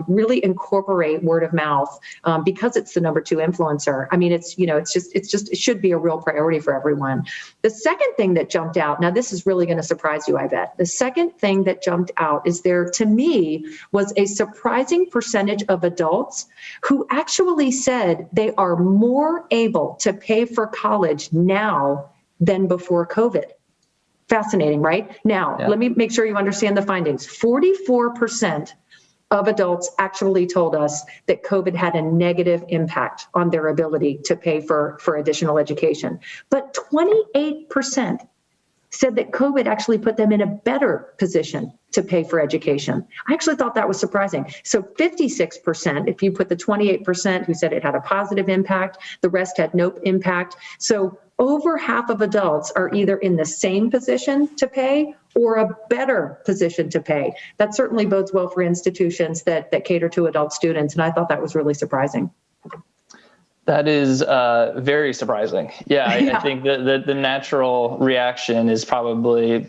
really incorporate word of mouth because it's the number two influencer. I mean, it should be a real priority for everyone. The second thing that jumped out, now this is really going to surprise you, I bet. The second thing that jumped out is there, to me, was a surprising percentage of adults who actually said they are more able to pay for college now than before COVID. Fascinating, right? Now, let me make sure you understand the findings. 44% of adults actually told us that COVID had a negative impact on their ability to pay for additional education. But 28% said that COVID actually put them in a better position to pay for education. I actually thought that was surprising. So 56%, if you put the 28% who said it had a positive impact, the rest had no impact. So over half of adults are either in the same position to pay or a better position to pay. That certainly bodes well for institutions that cater to adult students. And I thought that was really surprising. That is very surprising. I think the natural reaction is probably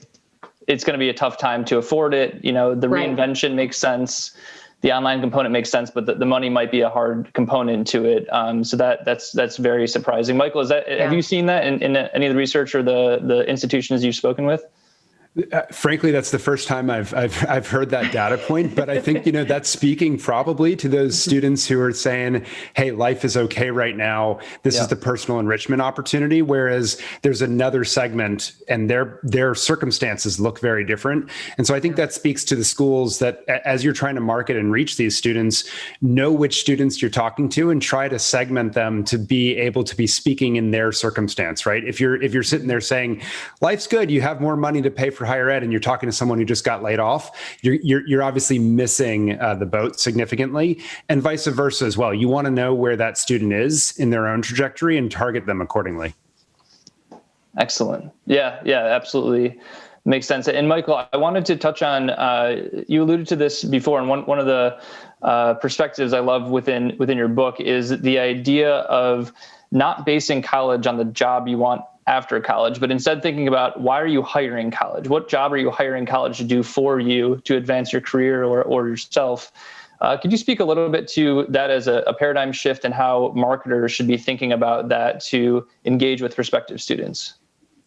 it's going to be a tough time to afford it. The reinvention makes sense. The online component makes sense, but the money might be a hard component to it. So that's very surprising. Michael, have you seen that in any of the research or the institutions you've spoken with? Frankly, that's the first time I've heard that data point, but I think, that's speaking probably to those students who are saying, hey, life is okay right now. This is the personal enrichment opportunity. Whereas there's another segment and their circumstances look very different. And so I think that speaks to the schools that as you're trying to market and reach these students, know which students you're talking to and try to segment them to be able to be speaking in their circumstance, right? If you're sitting there saying, life's good, you have more money to pay for higher ed, and you're talking to someone who just got laid off, you're obviously missing the boat significantly, and vice versa as well. You want to know where that student is in their own trajectory and target them accordingly. Excellent. Yeah, absolutely. Makes sense. And Michael, I wanted to touch on, you alluded to this before, and one of the perspectives I love within your book is the idea of not basing college on the job you want after college, but instead thinking about why are you hiring college? What job are you hiring college to do for you to advance your career or yourself? Could you speak a little bit to that as a paradigm shift and how marketers should be thinking about that to engage with prospective students?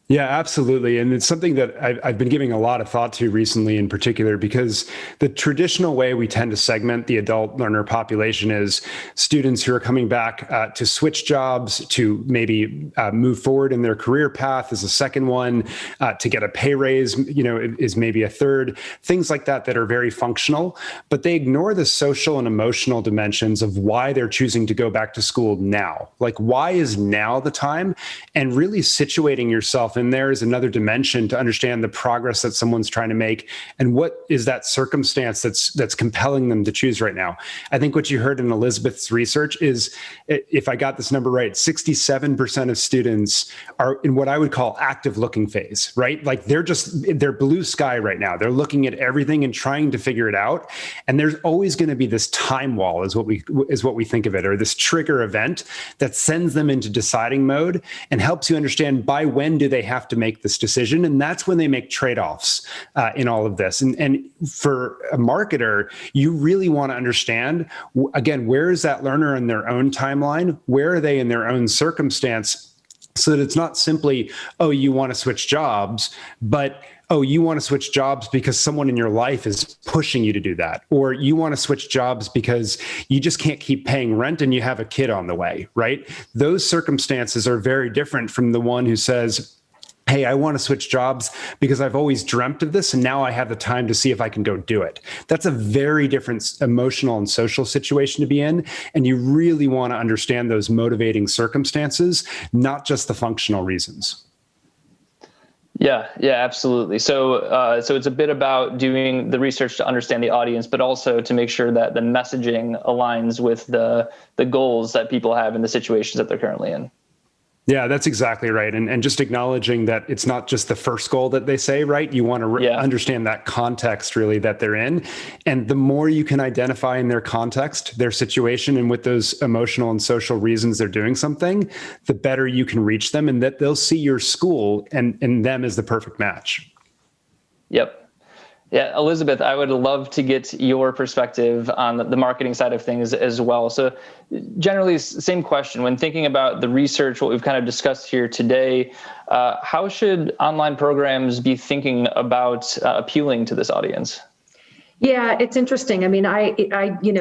Yeah, absolutely. And it's something that I've been giving a lot of thought to recently in particular, because the traditional way we tend to segment the adult learner population is students who are coming back to switch jobs, to maybe move forward in their career path is a second one, to get a pay raise, is maybe a third, things like that are very functional, but they ignore the social and emotional dimensions of why they're choosing to go back to school now. Like, why is now the time? And really situating yourself in there is another dimension to understand the progress that someone's trying to make and what is that circumstance that's compelling them to choose right now. I think what you heard in Elizabeth's research is, if I got this number right, 67% of students are in what I would call active looking phase, right? Like they're blue sky right now. They're looking at everything and trying to figure it out. And there's always going to be this time wall is what we think of it, or this trigger event that sends them into deciding mode and helps you understand by when do they have to make this decision. And that's when they make trade-offs in all of this. And for a marketer, you really want to understand, again, where is that learner in their own timeline? Where are they in their own circumstance? So that it's not simply, oh, you want to switch jobs, but oh, you want to switch jobs because someone in your life is pushing you to do that. Or you want to switch jobs because you just can't keep paying rent and you have a kid on the way, right? Those circumstances are very different from the one who says, hey, I want to switch jobs because I've always dreamt of this and now I have the time to see if I can go do it. That's a very different emotional and social situation to be in. And you really want to understand those motivating circumstances, not just the functional reasons. Yeah, absolutely. So it's a bit about doing the research to understand the audience, but also to make sure that the messaging aligns with the goals that people have in the situations that they're currently in. Yeah, that's exactly right. And just acknowledging that it's not just the first goal that they say, right? You want to understand that context really that they're in. And the more you can identify in their context, their situation, and with those emotional and social reasons they're doing something, the better you can reach them and that they'll see your school and them as the perfect match. Yep. Yeah, Elizabeth, I would love to get your perspective on the marketing side of things as well. So generally, same question. When thinking about the research, what we've kind of discussed here today, how should online programs be thinking about appealing to this audience? Yeah, it's interesting. I mean, I,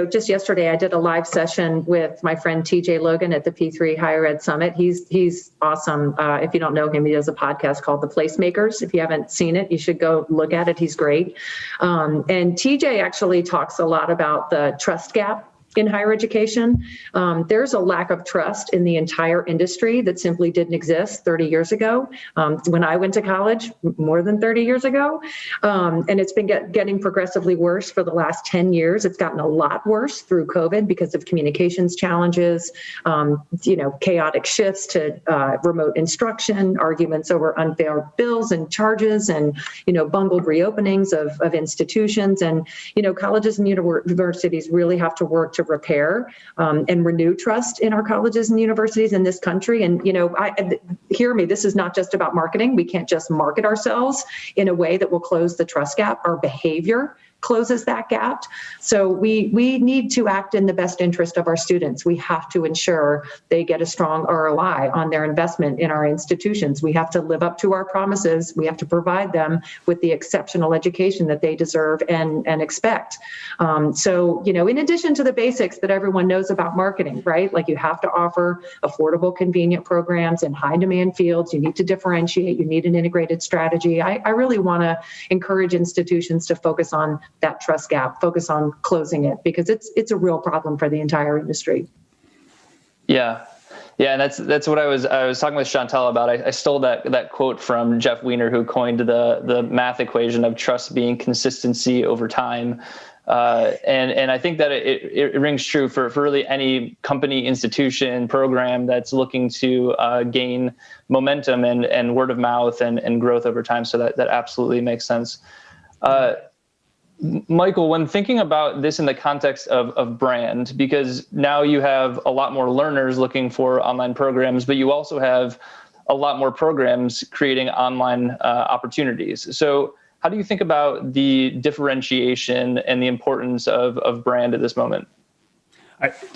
just yesterday I did a live session with my friend TJ Logan at the P3 Higher Ed Summit. He's awesome. If you don't know him, he does a podcast called The Placemakers. If you haven't seen it, you should go look at it. He's great. And TJ actually talks a lot about the trust gap in higher education. There's a lack of trust in the entire industry that simply didn't exist 30 years ago. When I went to college, more than 30 years ago. And it's been getting progressively worse for the last 10 years. It's gotten a lot worse through COVID because of communications challenges, chaotic shifts to remote instruction, arguments over unfair bills and charges, and, bungled reopenings of institutions. And, colleges and universities really have to work to repair and renew trust in our colleges and universities in this country. And, hear me, this is not just about marketing. We can't just market ourselves in a way that will close the trust gap. Our behavior closes that gap. So we need to act in the best interest of our students. We have to ensure they get a strong ROI on their investment in our institutions. We have to live up to our promises. We have to provide them with the exceptional education that they deserve and expect. So, in addition to the basics that everyone knows about marketing, right? Like, you have to offer affordable, convenient programs in high demand fields. You need to differentiate. You need an integrated strategy. I really want to encourage institutions to focus on that trust gap, focus on closing it, because it's a real problem for the entire industry. Yeah. And that's what I was talking with Chantal about. I stole that quote from Jeff Weiner, who coined the math equation of trust being consistency over time. And I think that it rings true for really any company, institution, program that's looking to gain momentum and word of mouth and growth over time. So that absolutely makes sense. Michael, when thinking about this in the context of brand, because now you have a lot more learners looking for online programs, but you also have a lot more programs creating online opportunities. So how do you think about the differentiation and the importance of brand at this moment?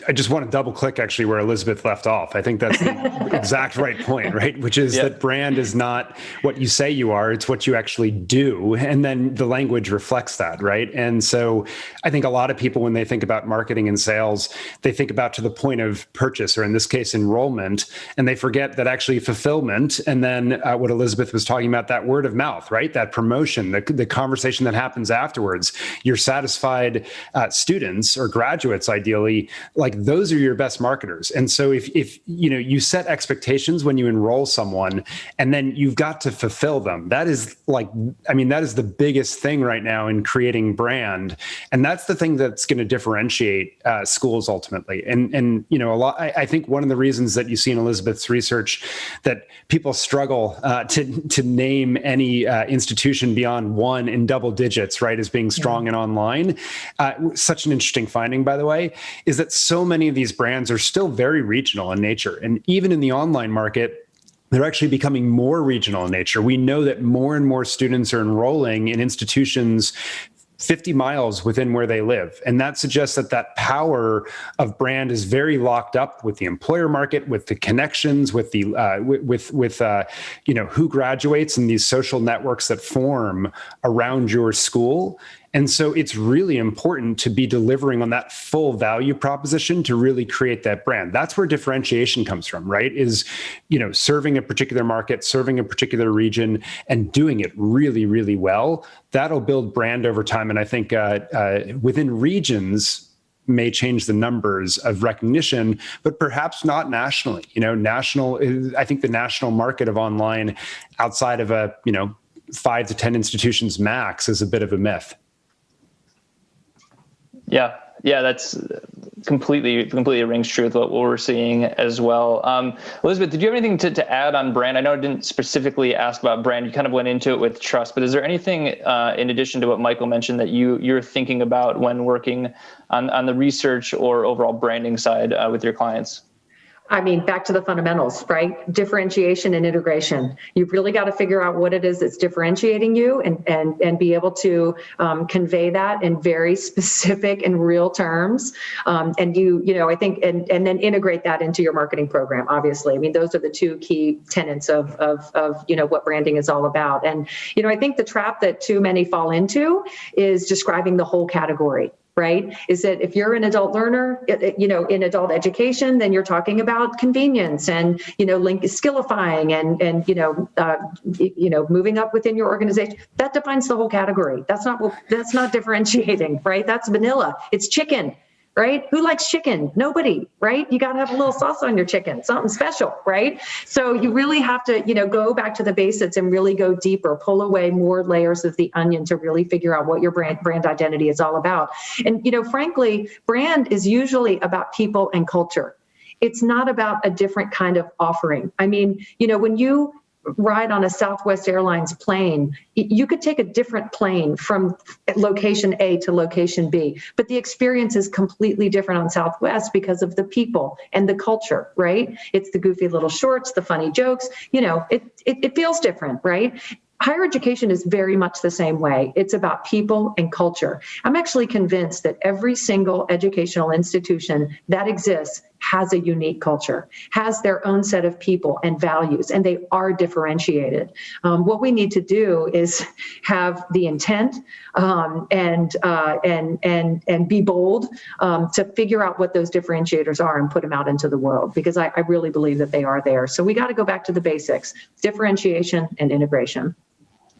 I just want to double click actually where Elizabeth left off. I think that's the exact right point, right? Which is that brand is not what you say you are, it's what you actually do. And then the language reflects that, right? And so I think a lot of people, when they think about marketing and sales, they think about to the point of purchase, or in this case, enrollment, and they forget that actually fulfillment, and then what Elizabeth was talking about, that word of mouth, right? That promotion, the conversation that happens afterwards, your satisfied students or graduates, ideally, like those are your best marketers. And so if you set expectations when you enroll someone, and then you've got to fulfill them, that is the biggest thing right now in creating brand. And that's the thing that's going to differentiate schools ultimately. And I think one of the reasons that you see in Elizabeth's research that people struggle to name any institution beyond one in double digits, right, as being strong and online, such an interesting finding, by the way, is that so many of these brands are still very regional in nature. And even in the online market, they're actually becoming more regional in nature. We know that more and more students are enrolling in institutions 50 miles within where they live. And that suggests that power of brand is very locked up with the employer market, with the connections, with the who graduates and these social networks that form around your school. And so it's really important to be delivering on that full value proposition to really create that brand. That's where differentiation comes from, right? Is, serving a particular market, serving a particular region, and doing it really, really well. That'll build brand over time. And I think within regions may change the numbers of recognition, but perhaps not nationally. I think the national market of online outside of 5 to 10 institutions max is a bit of a myth. Yeah, that's completely rings true with what we're seeing as well. Elizabeth, did you have anything to add on brand? I know I didn't specifically ask about brand. You kind of went into it with trust, but is there anything in addition to what Michael mentioned that you're thinking about when working on the research or overall branding side with your clients? I mean, back to the fundamentals, right? Differentiation and integration. You've really got to figure out what it is that's differentiating you and be able to convey that in very specific and real terms. I think, and then integrate that into your marketing program, obviously. I mean, those are the two key tenets of what branding is all about. And, I think the trap that too many fall into is describing the whole category. Right? Is that if you're an adult learner, in adult education, then you're talking about convenience and, skillifying and moving up within your organization. That defines the whole category. That's not differentiating, right? That's vanilla. It's chicken. Right? Who likes chicken? Nobody, right? You got to have a little sauce on your chicken, something special, right? So you really have to, go back to the basics and really go deeper, pull away more layers of the onion to really figure out what your brand identity is all about. And, frankly, brand is usually about people and culture. It's not about a different kind of offering. I mean, when you ride on a Southwest Airlines plane, you could take a different plane from location A to location B, but the experience is completely different on Southwest because of the people and the culture, right? It's the goofy little shorts, the funny jokes, it feels different, right? Higher education is very much the same way. It's about people and culture. I'm actually convinced that every single educational institution that exists has a unique culture, has their own set of people and values, and they are differentiated. What we need to do is have the intent and be bold to figure out what those differentiators are and put them out into the world, because I really believe that they are there. So we got to go back to the basics: differentiation and integration.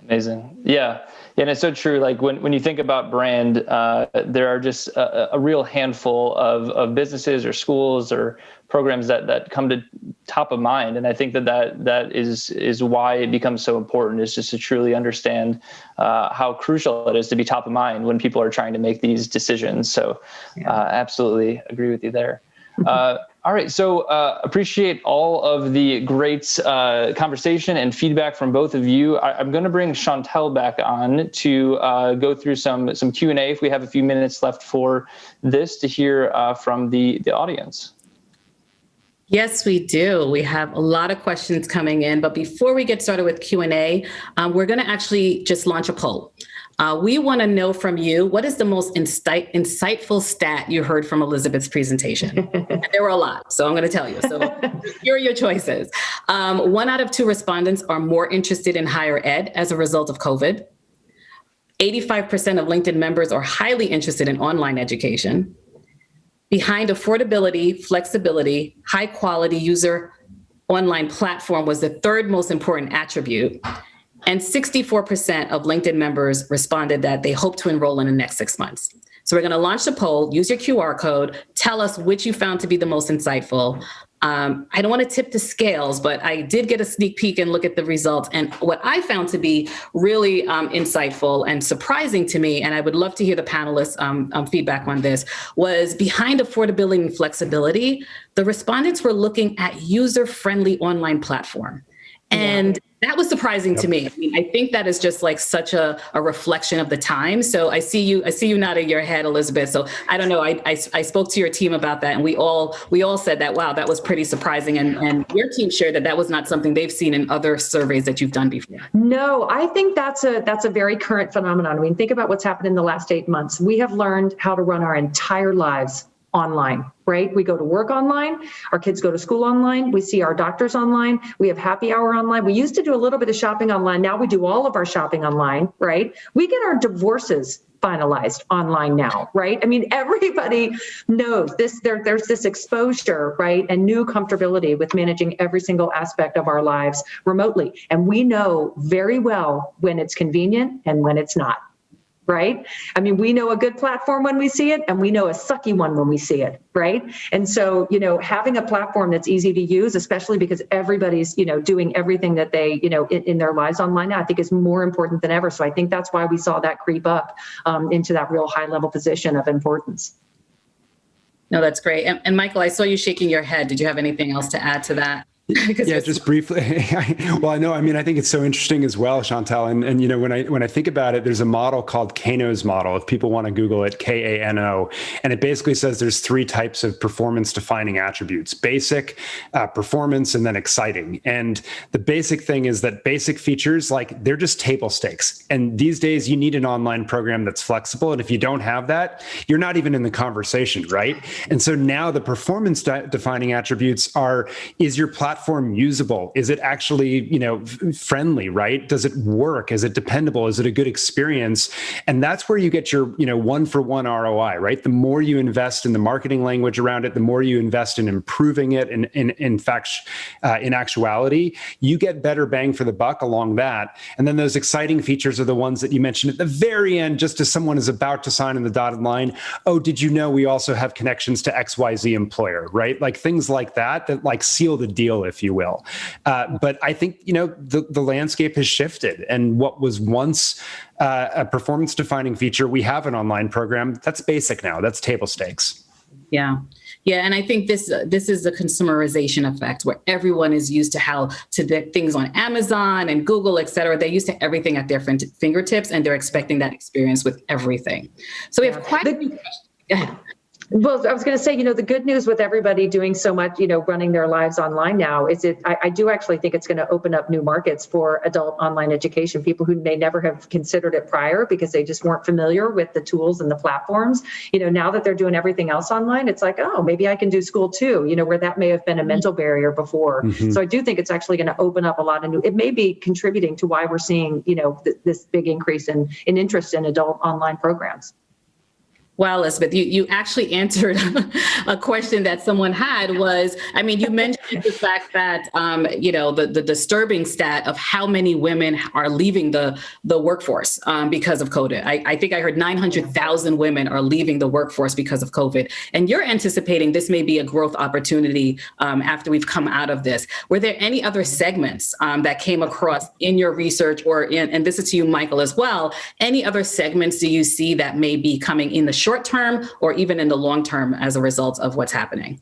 Amazing. Yeah. And it's so true. Like when you think about brand, there are just a real handful of businesses or schools or programs that come to top of mind. And I think that is why it becomes so important, is just to truly understand how crucial it is to be top of mind when people are trying to make these decisions. So absolutely agree with you there. All right, so appreciate all of the great conversation and feedback from both of you. I'm going to bring Chantel back on to go through some Q&A if we have a few minutes left for this, to hear from the audience. Yes, we do. We have a lot of questions coming in, but before we get started with Q&A, we're going to actually just launch a poll. We want to know from you, what is the most insightful stat you heard from Elizabeth's presentation? And there were a lot, so I'm going to tell you. So here are your choices. 1 out of 2 respondents are more interested in higher ed as a result of COVID. 85% of LinkedIn members are highly interested in online education. Behind affordability, flexibility, high quality user online platform was the 3rd most important attribute. And 64% of LinkedIn members responded that they hope to enroll in the next 6 months. So we're going to launch the poll, use your QR code, tell us which you found to be the most insightful. I don't want to tip the scales, but I did get a sneak peek and look at the results. And what I found to be really insightful and surprising to me, and I would love to hear the panelists' feedback on this, was behind affordability and flexibility, the respondents were looking at user-friendly online platform. And that was surprising to me. I mean, I think that is just like such a reflection of the time. So I see you nodding your head, Elizabeth. So I don't know. I spoke to your team about that, and we all said that, wow, that was pretty surprising. And your team shared that was not something they've seen in other surveys that you've done before. No, I think that's a very current phenomenon. I mean, think about what's happened in the last 8 months. We have learned how to run our entire lives online, right? We go to work online, our kids go to school online, we see our doctors online, we have happy hour online. We used to do a little bit of shopping online. Now we do all of our shopping online, right? We get our divorces finalized online now, right? I mean, everybody knows this. There's this exposure, right? And new comfortability with managing every single aspect of our lives remotely. And we know very well when it's convenient and when it's not. Right? I mean, we know a good platform when we see it, and we know a sucky one when we see it, right? And so, having a platform that's easy to use, especially because everybody's, doing everything that they, in their lives online now, I think is more important than ever. So I think that's why we saw that creep up into that real high level position of importance. No, that's great. And Michael, I saw you shaking your head. Did you have anything else to add to that? Yeah, just briefly. Well, I know. I mean, I think it's so interesting as well, Chantal. And you know, when I think about it, there's a model called Kano's model. If people want to Google it, Kano, and it basically says there's 3 types of performance-defining attributes: basic, performance, and then exciting. And the basic thing is that basic features, like, they're just table stakes. And these days, you need an online program that's flexible. And if you don't have that, you're not even in the conversation, right? And so now the performance-defining attributes are: is your platform usable? Is it actually, you know, friendly, right? Does it work? Is it dependable? Is it a good experience? And that's where you get your, you know, 1-for-1 ROI, right? The more you invest in the marketing language around it, the more you invest in improving it. And in fact, in actuality, you get better bang for the buck along that. And then those exciting features are the ones that you mentioned at the very end, just as someone is about to sign in the dotted line. Oh, did you know we also have connections to XYZ employer, right? Like things like that like seal the deal, if you will. But I think, you know, the landscape has shifted, and what was once a performance defining feature, we have an online program that's basic now. That's table stakes. Yeah. Yeah. And I think this is the consumerization effect, where everyone is used to the things on Amazon and Google, et cetera. They're used to everything at their fingertips, and they're expecting that experience with everything. So we have quite a few questions. Go ahead. Well, I was going to say, you know, the good news with everybody doing so much, you know, running their lives online now is I do actually think it's going to open up new markets for adult online education, people who may never have considered it prior because they just weren't familiar with the tools and the platforms. You know, now that they're doing everything else online, it's like, oh, maybe I can do school too, you know, where that may have been a mental barrier before. Mm-hmm. So I do think it's actually going to open up a lot of it may be contributing to why we're seeing, you know, this big increase in interest in adult online programs. Well, Elizabeth, you actually answered a question that someone had was, I mean, you mentioned the fact that, you know, the disturbing stat of how many women are leaving the workforce because of COVID. I think I heard 900,000 women are leaving the workforce because of COVID. And you're anticipating this may be a growth opportunity after we've come out of this. Were there any other segments that came across in your research and this is to you, Michael, as well, any other segments do you see that may be coming in the short term or even in the long term as a result of what's happening?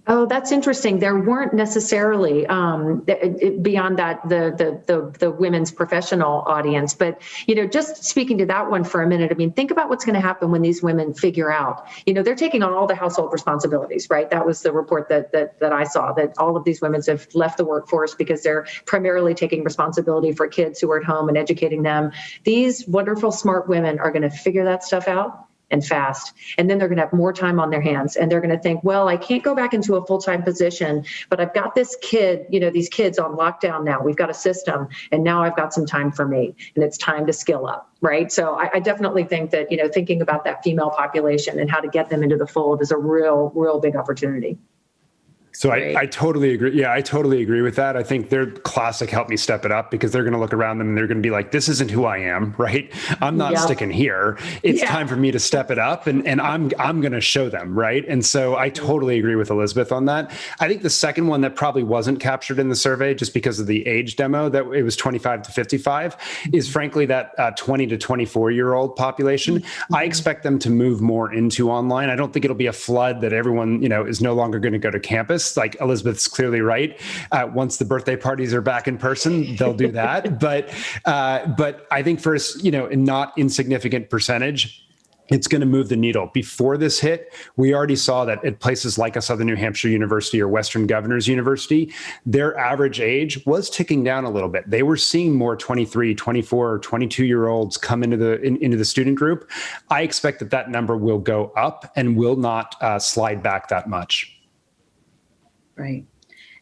Oh, that's interesting. There weren't necessarily beyond that the women's professional audience, but you know, just speaking to that one for a minute. I mean, think about what's going to happen when these women figure out. You know, they're taking on all the household responsibilities, right? That was the report that I saw, that all of these women have left the workforce because they're primarily taking responsibility for kids who are at home and educating them. These wonderful, smart women are going to figure that stuff out. And fast. And then they're going to have more time on their hands, and they're going to think, well, I can't go back into a full-time position, but I've got this kid, you know, these kids on lockdown now. We've got a system, and now I've got some time for me, and it's time to skill up, right? So I definitely think that, you know, thinking about that female population and how to get them into the fold is a real big opportunity. So I totally agree. Yeah, I totally agree with that. I think they're classic help me step it up, because they're going to look around them and they're going to be like, this isn't who I am, right? I'm not sticking here. It's time for me to step it up, and I'm going to show them, right? And so I totally agree with Elizabeth on that. I think the second one that probably wasn't captured in the survey just because of the age demo, that it was 25 to 55, is frankly that 20 to 24-year-old population. I expect them to move more into online. I don't think it'll be a flood that everyone, you know, is no longer going to go to campus. Like Elizabeth's clearly right. Once the birthday parties are back in person, they'll do that. But I think for, you know, a not insignificant percentage, it's going to move the needle. Before this hit, we already saw that at places like a Southern New Hampshire University or Western Governors University, their average age was ticking down a little bit. They were seeing more 23, 24, 22-year-olds come into the student group. I expect that number will go up and will not slide back that much. Right.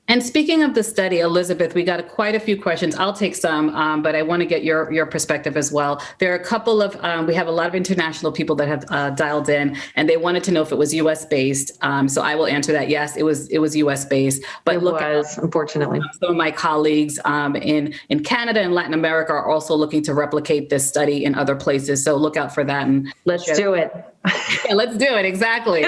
And speaking of the study, Elizabeth, we got quite a few questions. I'll take some, but I want to get your perspective as well. There are a couple of, we have a lot of international people that have dialed in, and they wanted to know if it was U.S. based. So I will answer that. Yes, it was U.S. based. But unfortunately, some of my colleagues in Canada and Latin America are also looking to replicate this study in other places. So look out for that. And let's do it. Yeah, let's do it. Exactly.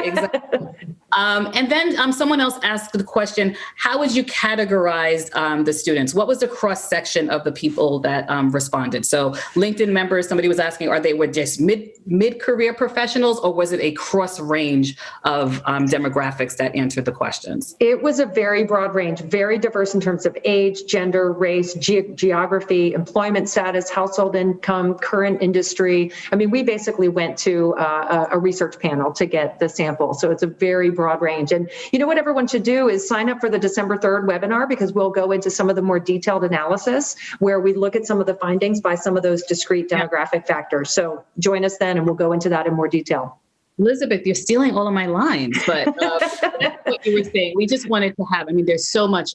And then someone else asked the question, how would you categorize the students? What was the cross section of the people that responded? So LinkedIn members, somebody was asking, were just mid-career professionals, or was it a cross range of demographics that answered the questions? It was a very broad range, very diverse in terms of age, gender, race, geography, employment status, household income, current industry. I mean, we basically went to a research panel to get the sample. So it's a very broad range. And you know what everyone should do is sign up for the December 3rd webinar, because we'll go into some of the more detailed analysis where we look at some of the findings by some of those discrete demographic factors. So join us then and we'll go into that in more detail. Elizabeth, you're stealing all of my lines, but that's what you were saying. We just wanted to have, there's so much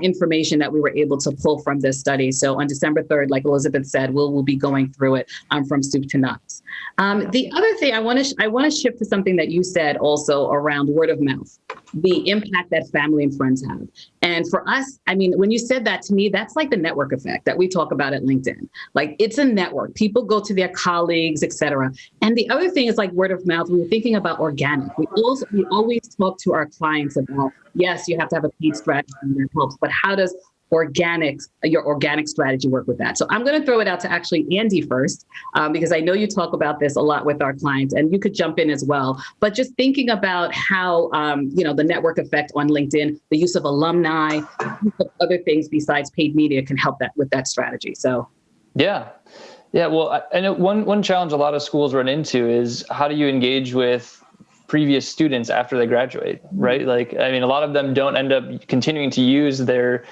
information that we were able to pull from this study. So on December 3rd, like Elizabeth said, we'll be going through it from soup to nuts. The other thing I want to shift to something that you said also around word of mouth, the impact that family and friends have. And for us, when you said that to me, that's like the network effect that we talk about at LinkedIn. Like, it's a network. People go to their colleagues, et cetera. And the other thing is like word of mouth. We were thinking about organic. We always talk to our clients about, yes, you have to have a paid strategy that helps, but how does your organic strategy work with that? So I'm going to throw it out to actually Andy first, because I know you talk about this a lot with our clients, and you could jump in as well. But just thinking about how, the network effect on LinkedIn, the use of alumni, other things besides paid media can help that with that strategy. So, yeah. Well, I know one challenge a lot of schools run into is, how do you engage with previous students after they graduate, right? Like, a lot of them don't end up continuing to use their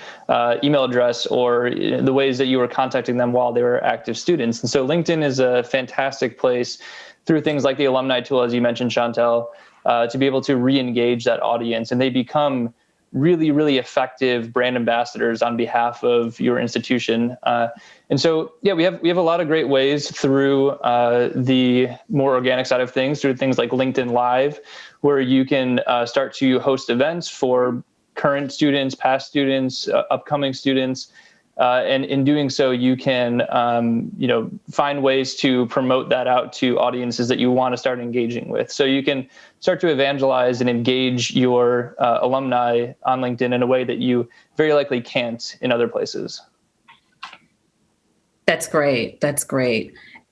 email address or the ways that you were contacting them while they were active students. And so LinkedIn is a fantastic place through things like the alumni tool, as you mentioned, Chantel, to be able to re-engage that audience. And they become really, really effective brand ambassadors on behalf of your institution. And so, we have a lot of great ways through the more organic side of things, through things like LinkedIn Live, where you can start to host events for current students, past students, upcoming students. And in doing so, you can, find ways to promote that out to audiences that you want to start engaging with. So you can start to evangelize and engage your alumni on LinkedIn in a way that you very likely can't in other places. That's great.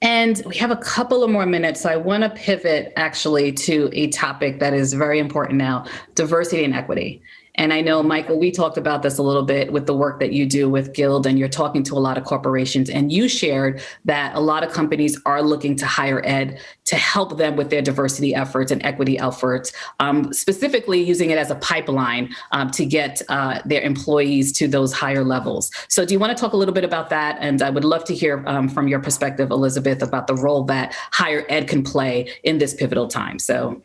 And we have a couple of more minutes. So I want to pivot actually to a topic that is very important now, diversity and equity. And I know, Michael, we talked about this a little bit with the work that you do with Guild, and you're talking to a lot of corporations, and you shared that a lot of companies are looking to higher ed to help them with their diversity efforts and equity efforts, specifically using it as a pipeline to get their employees to those higher levels. So do you want to talk a little bit about that? And I would love to hear from your perspective, Elizabeth, about the role that higher ed can play in this pivotal time. So.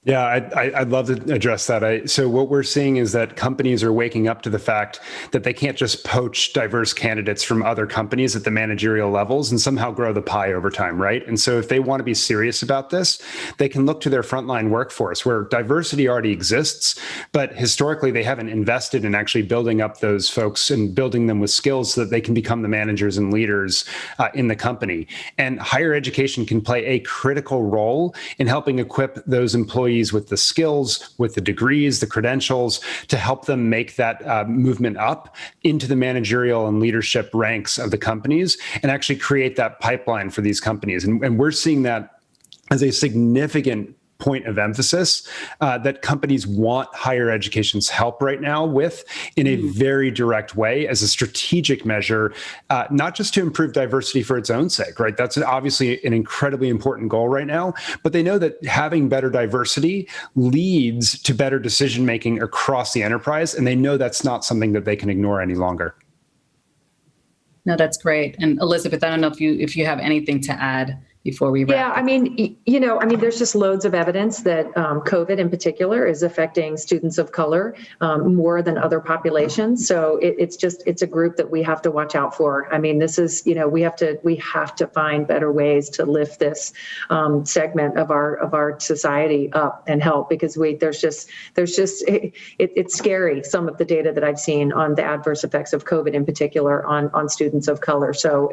Yeah, I'd love to address that. So what we're seeing is that companies are waking up to the fact that they can't just poach diverse candidates from other companies at the managerial levels and somehow grow the pie over time, right? And so if they want to be serious about this, they can look to their frontline workforce where diversity already exists, but historically they haven't invested in actually building up those folks and building them with skills so that they can become the managers and leaders in the company. And higher education can play a critical role in helping equip those employees with the skills, with the degrees, the credentials to help them make that movement up into the managerial and leadership ranks of the companies and actually create that pipeline for these companies. And we're seeing that as a significant point of emphasis that companies want higher education's help right now with in a very direct way as a strategic measure, not just to improve diversity for its own sake, right? That's obviously an incredibly important goal right now, but they know that having better diversity leads to better decision-making across the enterprise, and they know that's not something that they can ignore any longer. No, that's great. And Elizabeth, I don't know if you have anything to add before we wrap. Yeah, there's just loads of evidence that COVID in particular is affecting students of color more than other populations. So it's a group that we have to watch out for. This is, we have to find better ways to lift this segment of our society up and help, because it's scary, some of the data that I've seen on the adverse effects of COVID in particular on students of color. So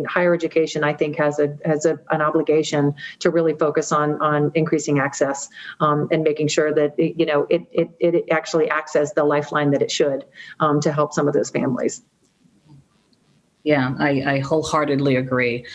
higher education, I think, has a an obligation to really focus on increasing access and making sure that it actually acts as the lifeline that it should to help some of those families. Yeah, I wholeheartedly agree.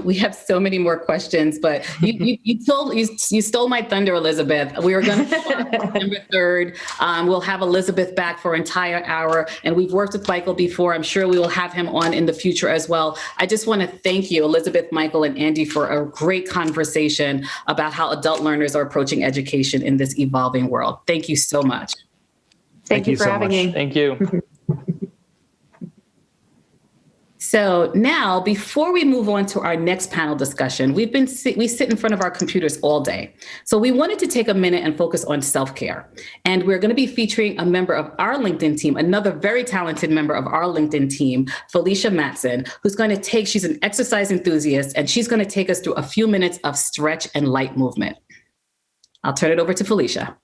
We have so many more questions, but you stole my thunder, Elizabeth. We were going to September 3rd. We'll have Elizabeth back for an entire hour, and we've worked with Michael before. I'm sure we will have him on in the future as well. I just want to thank you, Elizabeth, Michael, and Andy, for a great conversation about how adult learners are approaching education in this evolving world. Thank you so much. Thank you for having me. Thank you. So now, before we move on to our next panel discussion, we sit in front of our computers all day. So we wanted to take a minute and focus on self-care. And we're going to be featuring a member of our LinkedIn team, another very talented member of our LinkedIn team, Felicia Matson, she's an exercise enthusiast, and she's going to take us through a few minutes of stretch and light movement. I'll turn it over to Felicia.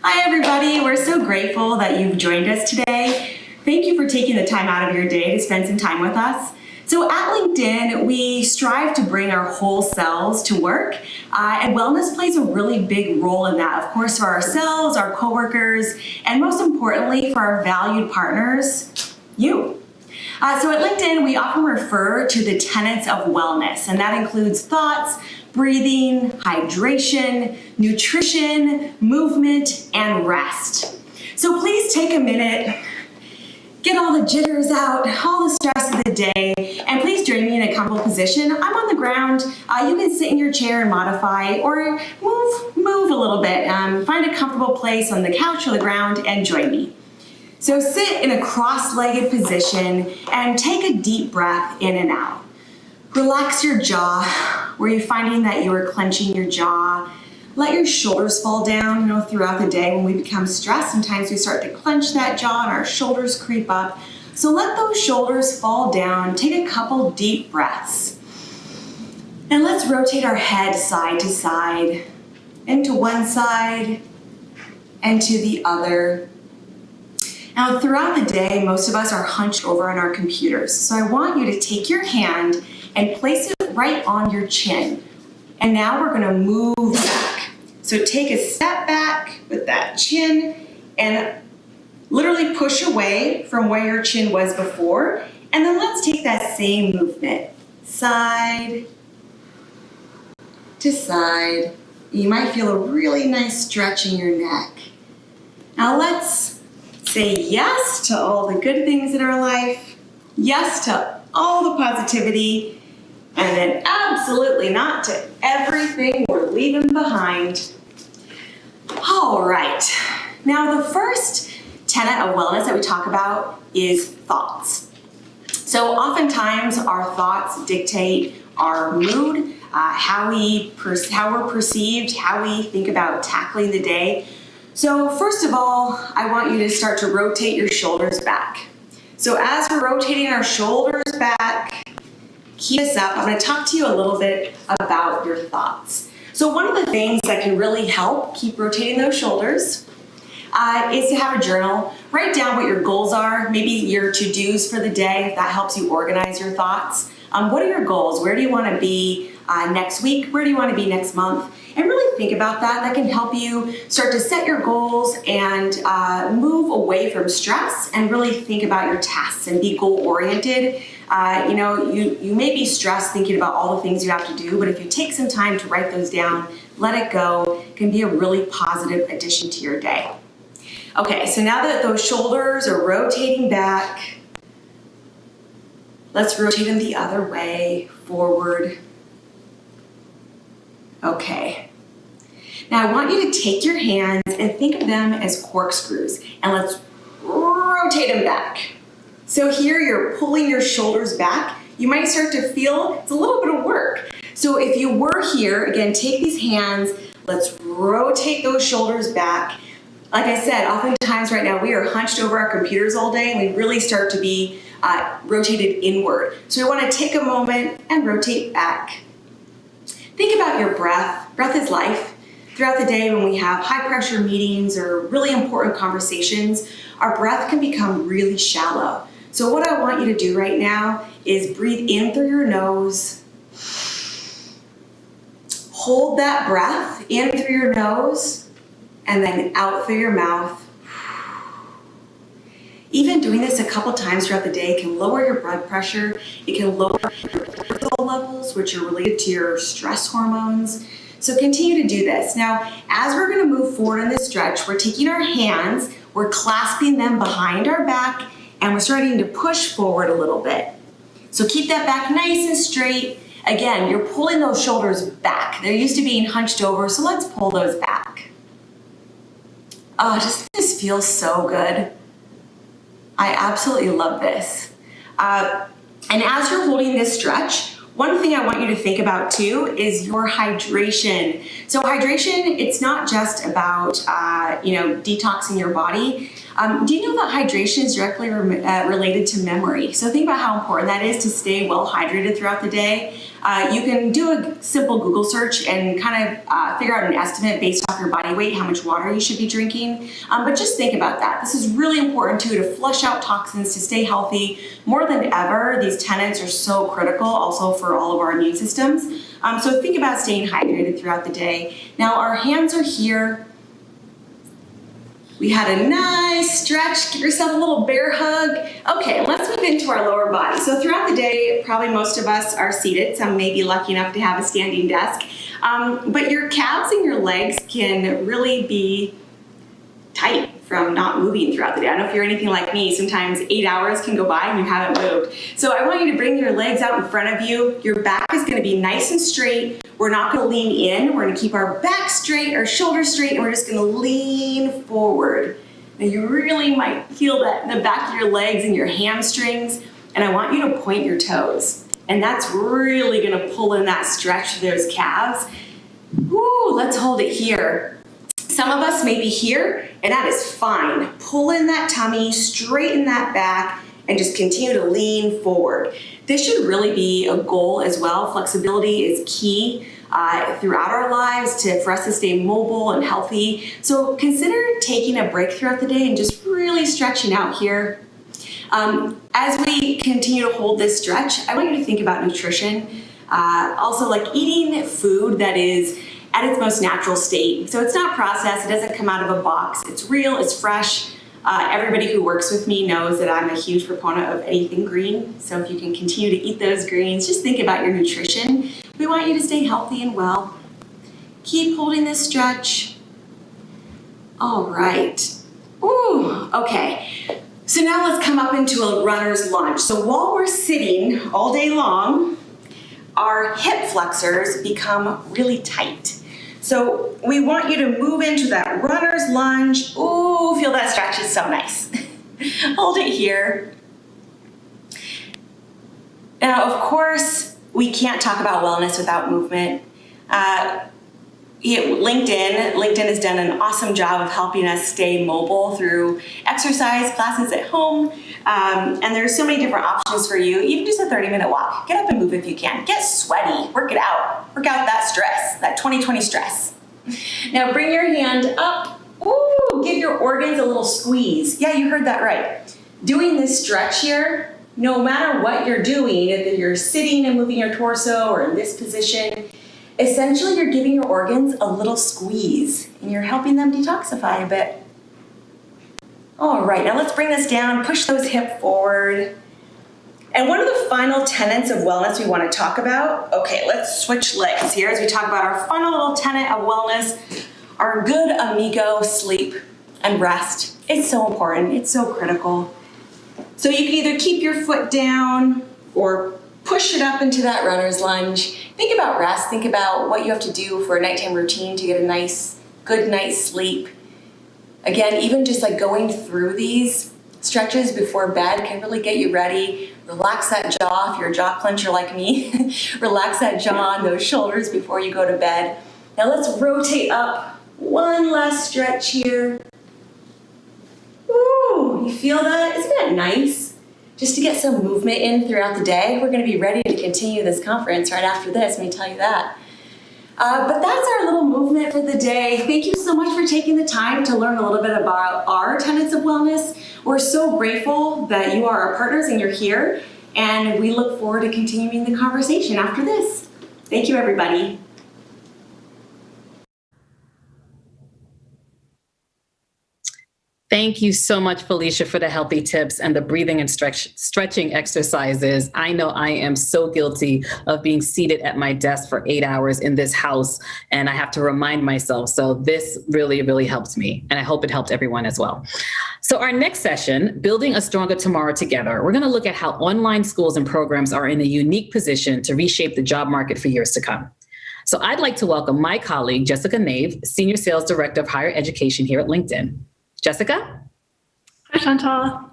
Hi, everybody. We're so grateful that you've joined us today. Thank you for taking the time out of your day to spend some time with us. So at LinkedIn, we strive to bring our whole selves to work, and wellness plays a really big role in that, of course, for ourselves, our coworkers, and most importantly, for our valued partners, you. So at LinkedIn, we often refer to the tenets of wellness, and that includes thoughts, breathing, hydration, nutrition, movement, and rest. So please take a minute, get all the jitters out, all the stress of the day, and please join me in a comfortable position. I'm on the ground. You can sit in your chair and modify, or move a little bit. Find a comfortable place on the couch or the ground and join me. So sit in a cross-legged position and take a deep breath in and out. Relax your jaw. Were you finding that you were clenching your jaw? Let your shoulders fall down. Throughout the day when we become stressed, sometimes we start to clench that jaw and our shoulders creep up. So let those shoulders fall down. Take a couple deep breaths. And let's rotate our head side to side, and to one side, and to the other. Now, throughout the day, most of us are hunched over on our computers. So I want you to take your hand and place it right on your chin. And now we're gonna move back. So take a step back with that chin and literally push away from where your chin was before. And then let's take that same movement, side to side. You might feel a really nice stretch in your neck. Now let's say yes to all the good things in our life, yes to all the positivity, and then absolutely not to everything we're leaving behind. All right. Now, the first tenet of wellness that we talk about is thoughts. So oftentimes our thoughts dictate our mood, how we're perceived, how we think about tackling the day. So first of all, I want you to start to rotate your shoulders back. So as we're rotating our shoulders back, keep this up. I'm going to talk to you a little bit about your thoughts. So one of the things that can really help keep rotating those shoulders is to have a journal. Write down what your goals are, maybe your to-dos for the day, if that helps you organize your thoughts. What are your goals? Where do you want to be next week? Where do you want to be next month? And really think about that. That can help you start to set your goals and move away from stress and really think about your tasks and be goal-oriented. You may be stressed thinking about all the things you have to do, but if you take some time to write those down, let it go, it can be a really positive addition to your day. Okay, so now that those shoulders are rotating back, let's rotate them the other way, forward. Okay. Now I want you to take your hands and think of them as corkscrews, and let's rotate them back. So here you're pulling your shoulders back. You might start to feel it's a little bit of work. So if you were here, again, take these hands, let's rotate those shoulders back. Like I said, oftentimes right now we are hunched over our computers all day and we really start to be rotated inward. So we want to take a moment and rotate back. Think about your breath. Breath is life. Throughout the day when we have high pressure meetings or really important conversations, our breath can become really shallow. So what I want you to do right now is breathe in through your nose. Hold that breath in through your nose and then out through your mouth. Even doing this a couple times throughout the day can lower your blood pressure. It can lower your cortisol levels, which are related to your stress hormones. So continue to do this. Now, as we're gonna move forward in this stretch, we're taking our hands, we're clasping them behind our back, and we're starting to push forward a little bit. So keep that back nice and straight. Again, you're pulling those shoulders back. They're used to being hunched over, so let's pull those back. Oh, this feels so good. I absolutely love this. And as you're holding this stretch, one thing I want you to think about too is your hydration. So hydration, it's not just about detoxing your body. Do you know that hydration is directly related to memory? So think about how important that is to stay well hydrated throughout the day. You can do a simple Google search and kind of figure out an estimate based off your body weight, how much water you should be drinking. But just think about that. This is really important too, to flush out toxins, to stay healthy. More than ever, these tenets are so critical also for all of our immune systems. So think about staying hydrated throughout the day. Now our hands are here. We had a nice stretch. Give yourself a little bear hug. Okay, let's move into our lower body. So throughout the day, probably most of us are seated. Some may be lucky enough to have a standing desk. But your calves and your legs can really be tight from not moving throughout the day. I don't know if you're anything like me. Sometimes 8 hours can go by and you haven't moved. So I want you to bring your legs out in front of you. Your back is going to be nice and straight. We're not going to lean in. We're going to keep our back straight, our shoulders straight, and we're just going to lean forward. Now you really might feel that in the back of your legs and your hamstrings, and I want you to point your toes. And that's really going to pull in that stretch of those calves. Woo, let's hold it here. Some of us may be here, and that is fine. Pull in that tummy, straighten that back, and just continue to lean forward. This should really be a goal as well. Flexibility is key throughout our lives for us to stay mobile and healthy. So consider taking a break throughout the day and just really stretching out here. As we continue to hold this stretch, I want you to think about nutrition. Also like eating food that is at its most natural state. So it's not processed, it doesn't come out of a box. It's real, it's fresh. Everybody who works with me knows that I'm a huge proponent of anything green. So if you can continue to eat those greens, just think about your nutrition. We want you to stay healthy and well. Keep holding this stretch. All right. Ooh, okay. So now let's come up into a runner's lunge. So while we're sitting all day long, our hip flexors become really tight. So we want you to move into that runner's lunge. Ooh, feel that stretch, is so nice. Hold it here. Now, of course, we can't talk about wellness without movement. LinkedIn has done an awesome job of helping us stay mobile through exercise classes at home. And there's so many different options for you, even just a 30-minute walk. Get up and move if you can. Get sweaty, work it out. Work out that stress, that 2020 stress. Now bring your hand up. Ooh, give your organs a little squeeze. Yeah, you heard that right. Doing this stretch here, no matter what you're doing, if you're sitting and moving your torso or in this position, essentially you're giving your organs a little squeeze and you're helping them detoxify a bit. All right, now let's bring this down, push those hips forward. And one of the final tenets of wellness we want to talk about, okay, let's switch legs here as we talk about our final little tenet of wellness, our good amigo sleep and rest. It's so important, it's so critical. So you can either keep your foot down or push it up into that runner's lunge. Think about rest, think about what you have to do for a nighttime routine to get a nice, good night's sleep. Again, even just like going through these stretches before bed can really get you ready. Relax that jaw if you're a jaw clencher like me. Relax that jaw and those shoulders before you go to bed. Now let's rotate up. One last stretch here. Ooh, you feel that? Isn't that nice? Just to get some movement in throughout the day. We're going to be ready to continue this conference right after this, let me tell you that. But that's our little movement for the day. Thank you so much for taking the time to learn a little bit about our tenets of wellness. We're so grateful that you are our partners and you're here. and we look forward to continuing the conversation after this. Thank you, everybody. Thank you so much, Felicia, for the healthy tips and the breathing and stretching exercises. I know I am so guilty of being seated at my desk for 8 hours in this house, and I have to remind myself. So this really, really helped me, and I hope it helped everyone as well. So our next session, Building a Stronger Tomorrow Together, we're going to look at how online schools and programs are in a unique position to reshape the job market for years to come. So I'd like to welcome my colleague, Jessica Nave, Senior Sales Director of Higher Education here at LinkedIn. Jessica? Hi, Chantal.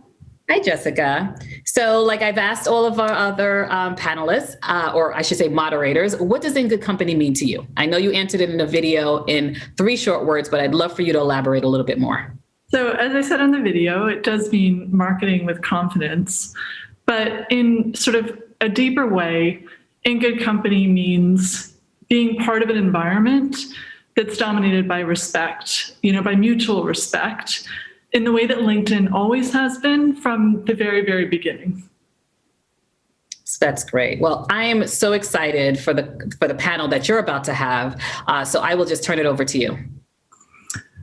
Hi, Jessica. So like I've asked all of our other panelists, or I should say moderators, what does In Good Company mean to you? I know you answered it in a video in 3 short words, but I'd love for you to elaborate a little bit more. So as I said in the video, it does mean marketing with confidence, but in sort of a deeper way, In Good Company means being part of an environment that's dominated by respect, by mutual respect, in the way that LinkedIn always has been from the very, very beginning. That's great. Well, I am so excited for the panel that you're about to have. So I will just turn it over to you.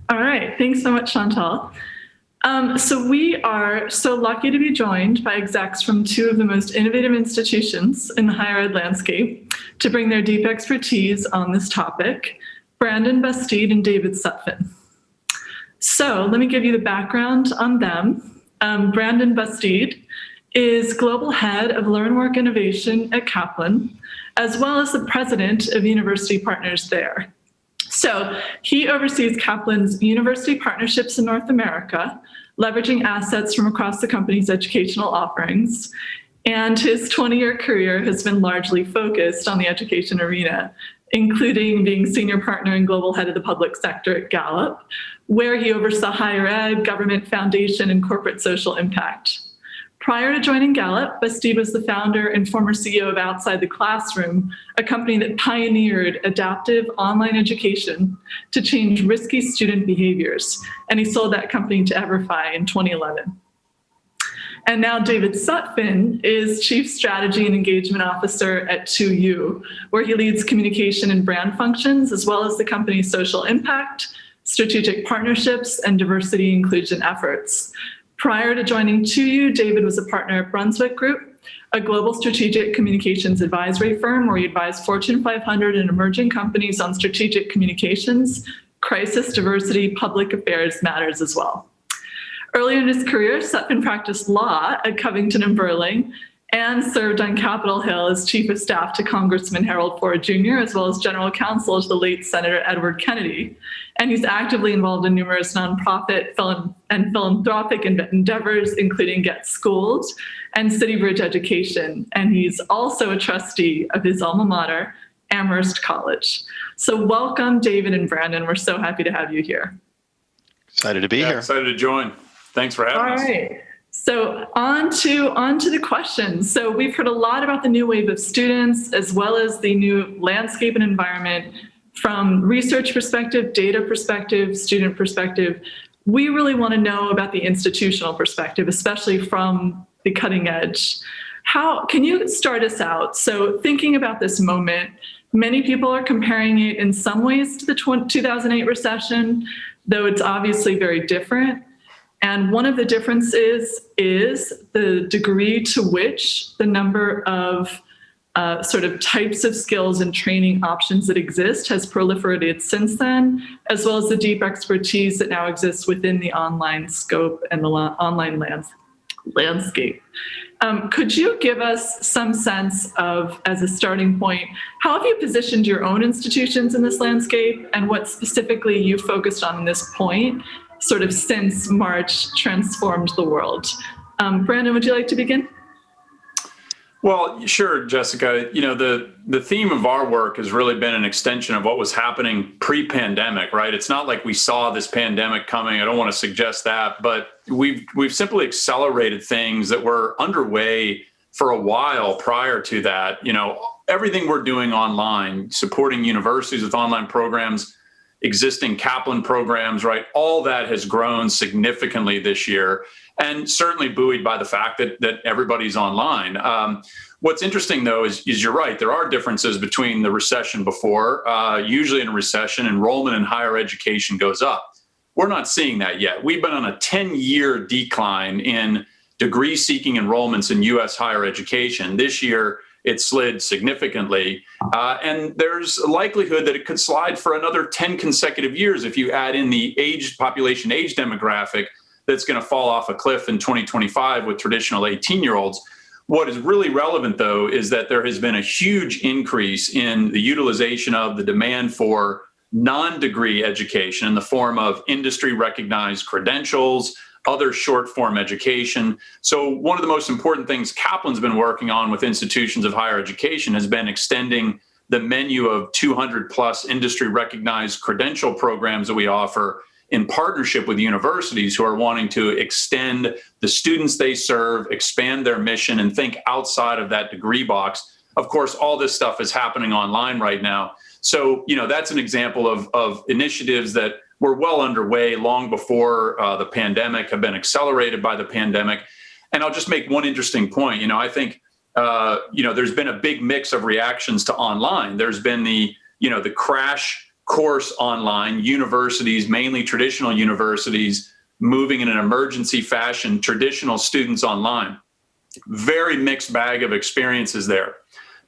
All right. Thanks so much, Chantal. So we are so lucky to be joined by execs from 2 of the most innovative institutions in the higher ed landscape to bring their deep expertise on this topic, Brandon Bastide and David Sutphin. So let me give you the background on them. Brandon Bastide is Global Head of LearnWork Innovation at Kaplan, as well as the President of University Partners there. So he oversees Kaplan's university partnerships in North America, leveraging assets from across the company's educational offerings. And his 20-year career has been largely focused on the education arena, including being senior partner and global head of the public sector at Gallup, where he oversaw higher ed, government foundation, and corporate social impact. Prior to joining Gallup, Bastide was the founder and former CEO of Outside the Classroom, a company that pioneered adaptive online education to change risky student behaviors, and he sold that company to EverFi in 2011. And now David Sutphin is Chief Strategy and Engagement Officer at 2U, where he leads communication and brand functions, as well as the company's social impact, strategic partnerships, and diversity inclusion efforts. Prior to joining 2U, David was a partner at Brunswick Group, a global strategic communications advisory firm where he advised Fortune 500 and emerging companies on strategic communications, crisis, diversity, public affairs matters as well. Earlier in his career, Sutphin practiced law at Covington and Burling and served on Capitol Hill as Chief of Staff to Congressman Harold Ford Jr., as well as General Counsel to the late Senator Edward Kennedy. And he's actively involved in numerous nonprofit and philanthropic endeavors, including Get Schooled and City Bridge Education. And he's also a trustee of his alma mater, Amherst College. So welcome, David and Brandon. We're so happy to have you here. Excited to be here. Excited to join. Thanks for having us. All right. So on to the questions. So we've heard a lot about the new wave of students, as well as the new landscape and environment from research perspective, data perspective, student perspective. We really want to know about the institutional perspective, especially from the cutting edge. How can you start us out? So thinking about this moment, many people are comparing it in some ways to the 2008 recession, though it's obviously very different. And one of the differences is the degree to which the number of sort of types of skills and training options that exist has proliferated since then, as well as the deep expertise that now exists within the online scope and the online landscape. Could you give us some sense of, as a starting point, how have you positioned your own institutions in this landscape and what specifically you focused on in this point, sort of since March transformed the world? Brandon, would you like to begin? Well, sure, Jessica. You know, the theme of our work has really been an extension of what was happening pre-pandemic, right? It's not like we saw this pandemic coming. I don't want to suggest that, but we've simply accelerated things that were underway for a while prior to that. You know, everything we're doing online, supporting universities with online programs, existing Kaplan programs, right? All that has grown significantly this year, and certainly buoyed by the fact that everybody's online. What's interesting, though, is you're right. There are differences between the recession before. Usually in a recession, enrollment in higher education goes up. We're not seeing that yet. We've been on a 10-year decline in degree-seeking enrollments in U.S. higher education. This year, it slid significantly. And there's a likelihood that it could slide for another 10 consecutive years if you add in the population age demographic that's going to fall off a cliff in 2025 with traditional 18-year-olds. What is really relevant, though, is that there has been a huge increase in the utilization of the demand for non-degree education in the form of industry-recognized credentials, other short-form education. So one of the most important things Kaplan's been working on with institutions of higher education has been extending the menu of 200-plus industry-recognized credential programs that we offer in partnership with universities who are wanting to extend the students they serve, expand their mission, and think outside of that degree box. Of course, all this stuff is happening online right now. So, that's an example of initiatives that were well underway long before the pandemic, have been accelerated by the pandemic. And I'll just make one interesting point. I think, there's been a big mix of reactions to online. There's been the crash course online, universities, mainly traditional universities, moving in an emergency fashion, traditional students online. Very mixed bag of experiences there.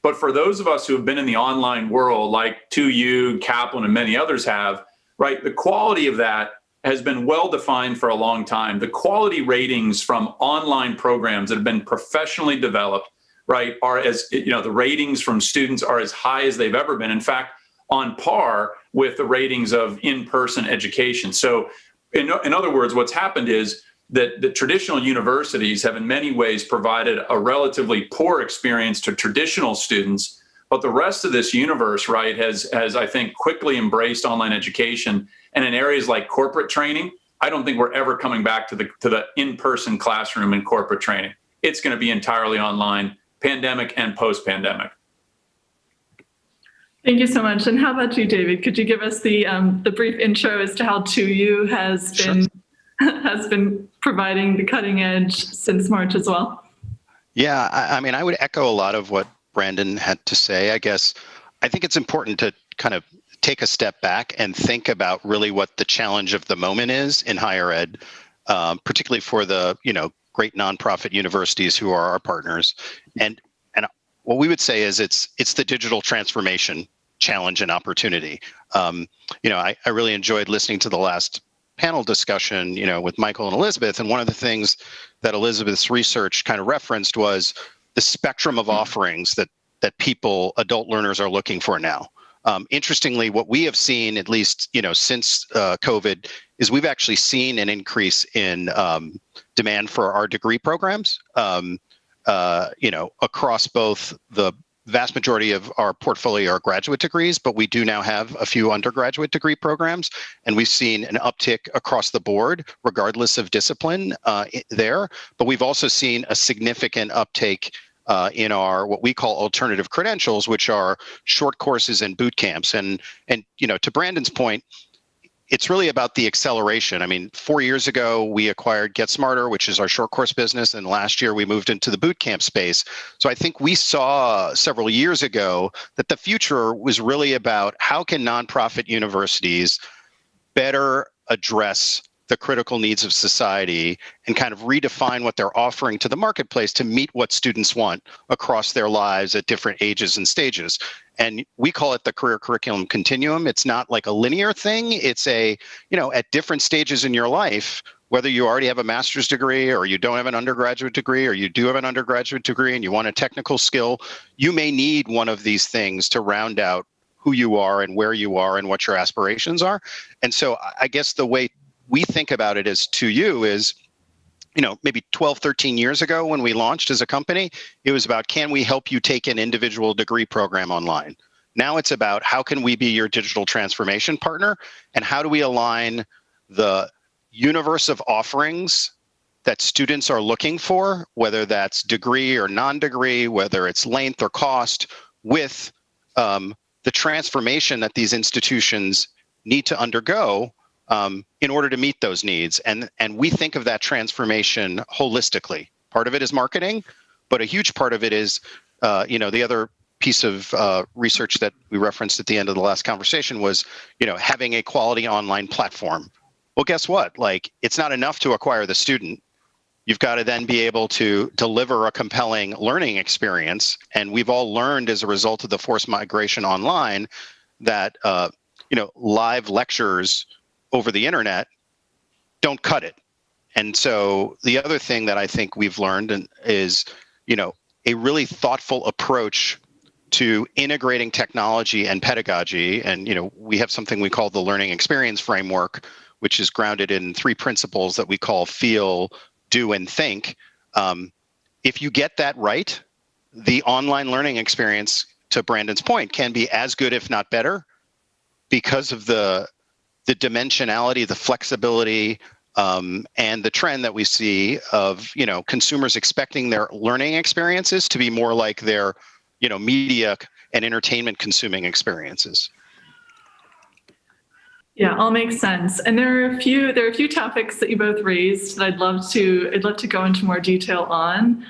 But for those of us who have been in the online world, like 2U, Kaplan, and many others have, right, the quality of that has been well defined for a long time. The quality ratings from online programs that have been professionally developed, right, are the ratings from students are as high as they've ever been. In fact, on par with the ratings of in-person education. So in other words, what's happened is that the traditional universities have in many ways provided a relatively poor experience to traditional students, but the rest of this universe, right, has I think quickly embraced online education. And in areas like corporate training, I don't think we're ever coming back to the in-person classroom in corporate training. It's going to be entirely online, pandemic and post-pandemic. Thank you so much. And how about you, David? Could you give us the brief intro as to how 2U has been providing the cutting edge since March as well? Yeah, I would echo a lot of what Brandon had to say. I think it's important to kind of take a step back and think about really what the challenge of the moment is in higher ed, particularly for the great nonprofit universities who are our partners. And what we would say is it's the digital transformation challenge and opportunity. I really enjoyed listening to the last panel discussion, with Michael and Elizabeth. And one of the things that Elizabeth's research kind of referenced was the spectrum of offerings that adult learners are looking for now. Interestingly, what we have seen, at least, since COVID, is we've actually seen an increase in demand for our degree programs. Across both the vast majority of our portfolio are graduate degrees, but we do now have a few undergraduate degree programs, and we've seen an uptick across the board, regardless of discipline there. But we've also seen a significant uptake in our what we call alternative credentials, which are short courses and boot camps. And to Brandon's point, it's really about the acceleration. 4 years ago, we acquired Get Smarter, which is our short course business. And last year, we moved into the boot camp space. So I think we saw several years ago that the future was really about how can nonprofit universities better address the critical needs of society and kind of redefine what they're offering to the marketplace to meet what students want across their lives at different ages and stages. And we call it the career curriculum continuum. It's not like a linear thing. It's at different stages in your life, whether you already have a master's degree or you don't have an undergraduate degree, or you do have an undergraduate degree and you want a technical skill, you may need one of these things to round out who you are and where you are and what your aspirations are. And so I guess the way we think about it as 2U is, maybe 12, 13 years ago when we launched as a company, it was about, can we help you take an individual degree program online? Now it's about, how can we be your digital transformation partner? And how do we align the universe of offerings that students are looking for, whether that's degree or non-degree, whether it's length or cost, with the transformation that these institutions need to undergo in order to meet those needs. And we think of that transformation holistically. Part of it is marketing, but a huge part of it is, the other piece of research that we referenced at the end of the last conversation was, having a quality online platform. Well, guess what? Like, it's not enough to acquire the student. You've got to then be able to deliver a compelling learning experience. And we've all learned as a result of the forced migration online that, live lectures over the internet don't cut it. And so the other thing that I think we've learned is, a really thoughtful approach to integrating technology and pedagogy. And, we have something we call the learning experience framework, which is grounded in 3 principles that we call feel, do, and think. If you get that right, the online learning experience, to Brandon's point, can be as good, if not better, because of the dimensionality, the flexibility, and the trend that we see of, consumers expecting their learning experiences to be more like their, media and entertainment consuming experiences. Yeah, all makes sense. And there are a few topics that you both raised that I'd love to go into more detail on.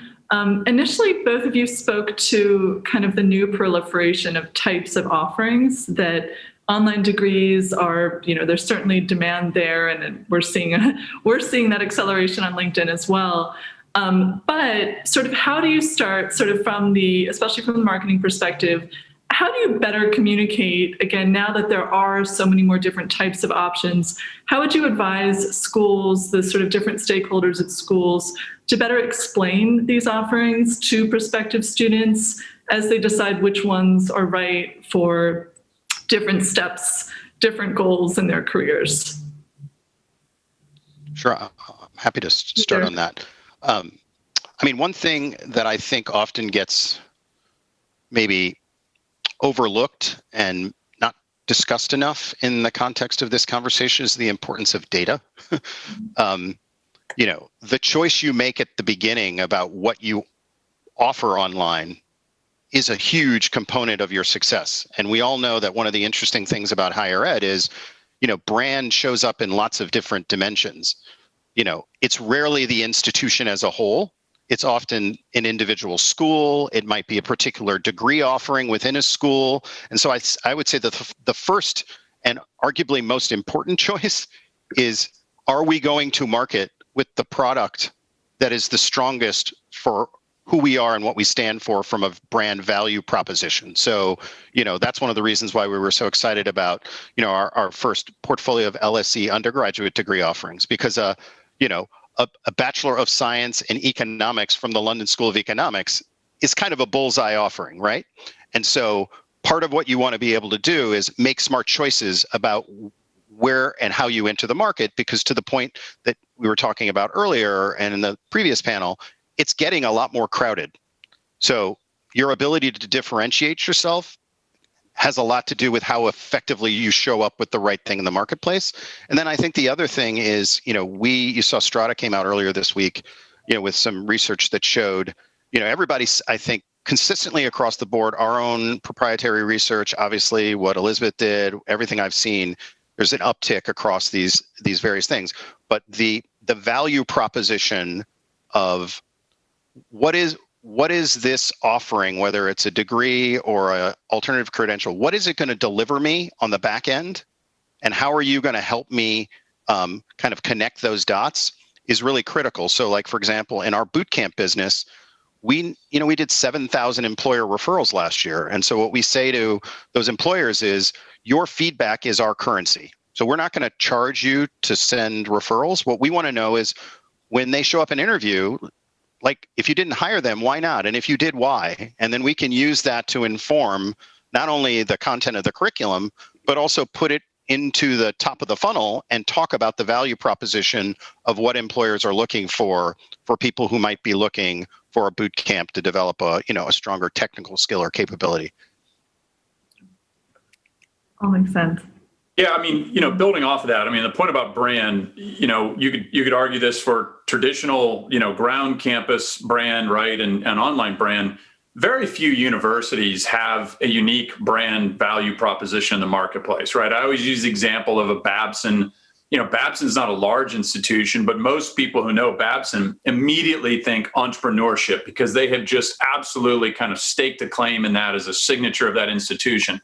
Initially, both of you spoke to kind of the new proliferation of types of offerings that online degrees are, there's certainly demand there, and we're seeing that acceleration on LinkedIn as well. But sort of how do you start, sort of especially from the marketing perspective, how do you better communicate, again, now that there are so many more different types of options, how would you advise schools, the sort of different stakeholders at schools, to better explain these offerings to prospective students as they decide which ones are right for different steps, different goals in their careers? Sure, I'm happy to start on that. One thing that I think often gets maybe overlooked and not discussed enough in the context of this conversation is the importance of data. The choice you make at the beginning about what you offer online is a huge component of your success. And we all know that one of the interesting things about higher ed is, brand shows up in lots of different dimensions. It's rarely the institution as a whole. It's often an individual school. It might be a particular degree offering within a school. And so I would say that the first and arguably most important choice is, are we going to market with the product that is the strongest for who we are and what we stand for from a brand value proposition? So, that's one of the reasons why we were so excited about, our first portfolio of LSE undergraduate degree offerings, because, a Bachelor of Science in Economics from the London School of Economics is kind of a bullseye offering, right? And so part of what you want to be able to do is make smart choices about where and how you enter the market, because to the point that we were talking about earlier and in the previous panel, it's getting a lot more crowded. So your ability to differentiate yourself has a lot to do with how effectively you show up with the right thing in the marketplace. And then I think the other thing is, you saw Strata came out earlier this week, with some research that showed, everybody's, I think, consistently across the board, our own proprietary research, obviously what Elizabeth did, everything I've seen, there's an uptick across these various things. But the value proposition of what is this offering, whether it's a degree or an alternative credential, what is it going to deliver me on the back end? And how are you going to help me kind of connect those dots is really critical. So like, for example, in our bootcamp business, we did 7,000 employer referrals last year. And so what we say to those employers is, your feedback is our currency. So we're not going to charge you to send referrals. What we want to know is, when they show up in interview, like, if you didn't hire them, why not? And if you did, why? And then we can use that to inform not only the content of the curriculum, but also put it into the top of the funnel and talk about the value proposition of what employers are looking for people who might be looking for a boot camp to develop a stronger technical skill or capability. All makes sense. Yeah, building off of that, the point about brand, you could argue this for traditional, ground campus brand, right, and online brand. very few universities have a unique brand value proposition in the marketplace, right? I always use the example of a Babson. Babson's not a large institution, but most people who know Babson immediately think entrepreneurship because they have just absolutely kind of staked a claim in that as a signature of that institution.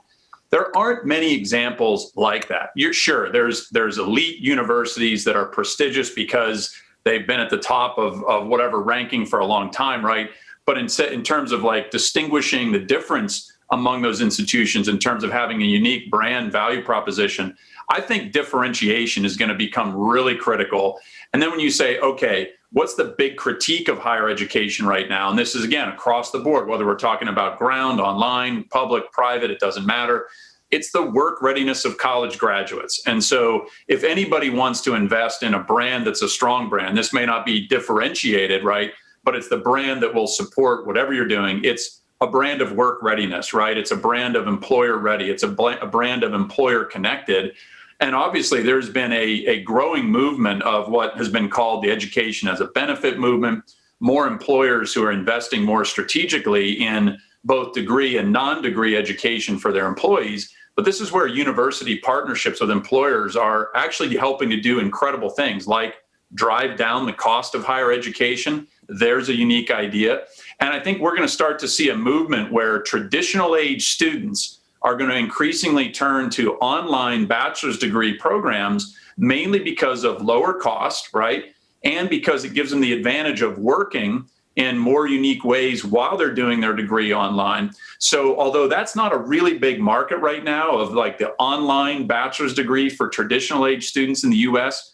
There aren't many examples like that. You're sure there's elite universities that are prestigious because they've been at the top of whatever ranking for a long time, right? But in terms of like distinguishing the difference among those institutions in terms of having a unique brand value proposition, I think differentiation is going to become really critical. And then when you say, okay, what's the big critique of higher education right now? And this is, again, across the board, whether we're talking about ground, online, public, private, it doesn't matter. It's the work readiness of college graduates. And so if anybody wants to invest in a brand that's a strong brand, this may not be differentiated, right? But it's the brand that will support whatever you're doing. It's a brand of work readiness, right? It's a brand of employer ready. It's a brand of employer connected. And obviously there's been a growing movement of what has been called the education as a benefit movement, more employers who are investing more strategically in both degree and non-degree education for their employees. But this is where university partnerships with employers are actually helping to do incredible things like drive down the cost of higher education. There's a unique idea. And I think we're going to start to see a movement where traditional age students are going to increasingly turn to online bachelor's degree programs, mainly because of lower cost, right? And because it gives them the advantage of working in more unique ways while they're doing their degree online. So although that's not a really big market right now of like the online bachelor's degree for traditional age students in the US,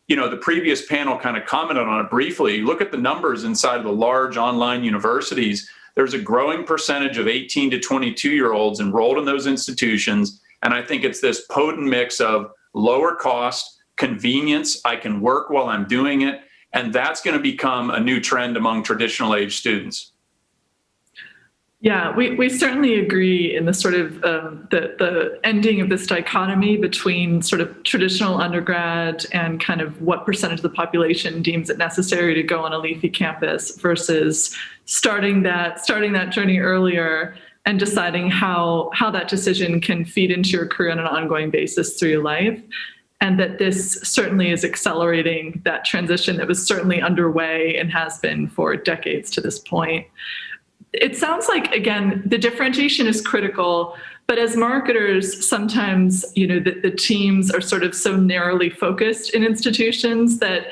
the previous panel kind of commented on it briefly. You look at the numbers inside of the large online universities, there's a growing percentage of 18 to 22-year-olds enrolled in those institutions. And I think it's this potent mix of lower cost, convenience, I can work while I'm doing it, and that's going to become a new trend among traditional age students. Yeah, we certainly agree in the sort of the ending of this dichotomy between sort of traditional undergrad and kind of what percentage of the population deems it necessary to go on a leafy campus versus starting that journey earlier and deciding how that decision can feed into your career on an ongoing basis through your life. And that this certainly is accelerating that transition that was certainly underway and has been for decades to this point. It sounds like, again, the differentiation is critical, but as marketers, sometimes, the teams are sort of so narrowly focused in institutions that,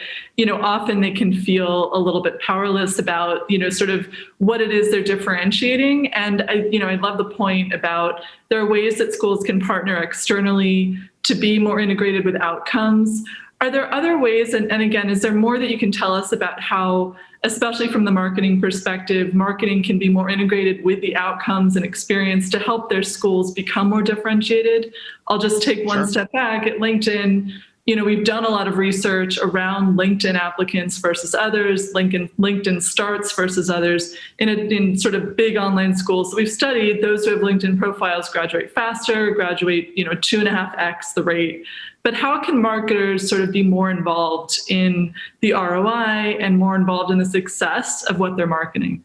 often they can feel a little bit powerless about, sort of what it is they're differentiating. And I love the point about there are ways that schools can partner externally to be more integrated with outcomes. Are there other ways, and again, is there more that you can tell us about how, especially from the marketing perspective, marketing can be more integrated with the outcomes and experience to help their schools become more differentiated? I'll just take one step back. At LinkedIn, we've done a lot of research around LinkedIn applicants versus others, LinkedIn starts versus others in sort of big online schools. So we've studied those who have LinkedIn profiles graduate faster, graduate 2.5x the rate. But how can marketers sort of be more involved in the ROI and more involved in the success of what they're marketing?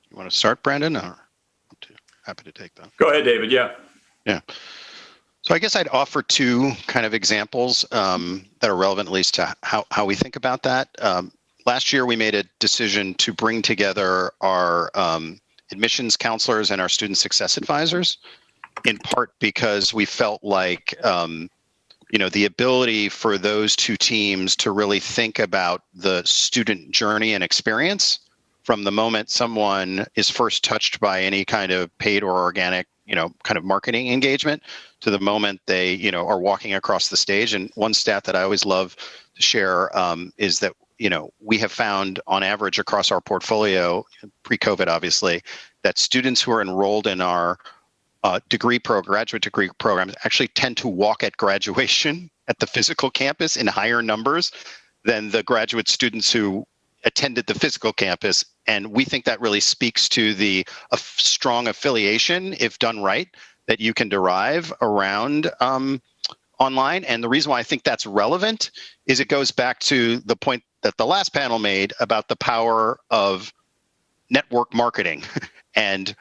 You want to start, Brandon? Or happy to take that. Go ahead, David. Yeah. So I guess I'd offer two kind of examples that are relevant, at least to how we think about that. Last year, we made a decision to bring together our admissions counselors and our student success advisors, in part because we felt like, the ability for those two teams to really think about the student journey and experience from the moment someone is first touched by any kind of paid or organic, kind of marketing engagement to the moment they, are walking across the stage. And one stat that I always love to share is that, we have found on average across our portfolio, pre-COVID obviously, that students who are enrolled in our graduate degree programs actually tend to walk at graduation at the physical campus in higher numbers than the graduate students who attended the physical campus. And we think that really speaks to the strong affiliation, if done right, that you can derive around online. And the reason why I think that's relevant is it goes back to the point that the last panel made about the power of network marketing. And,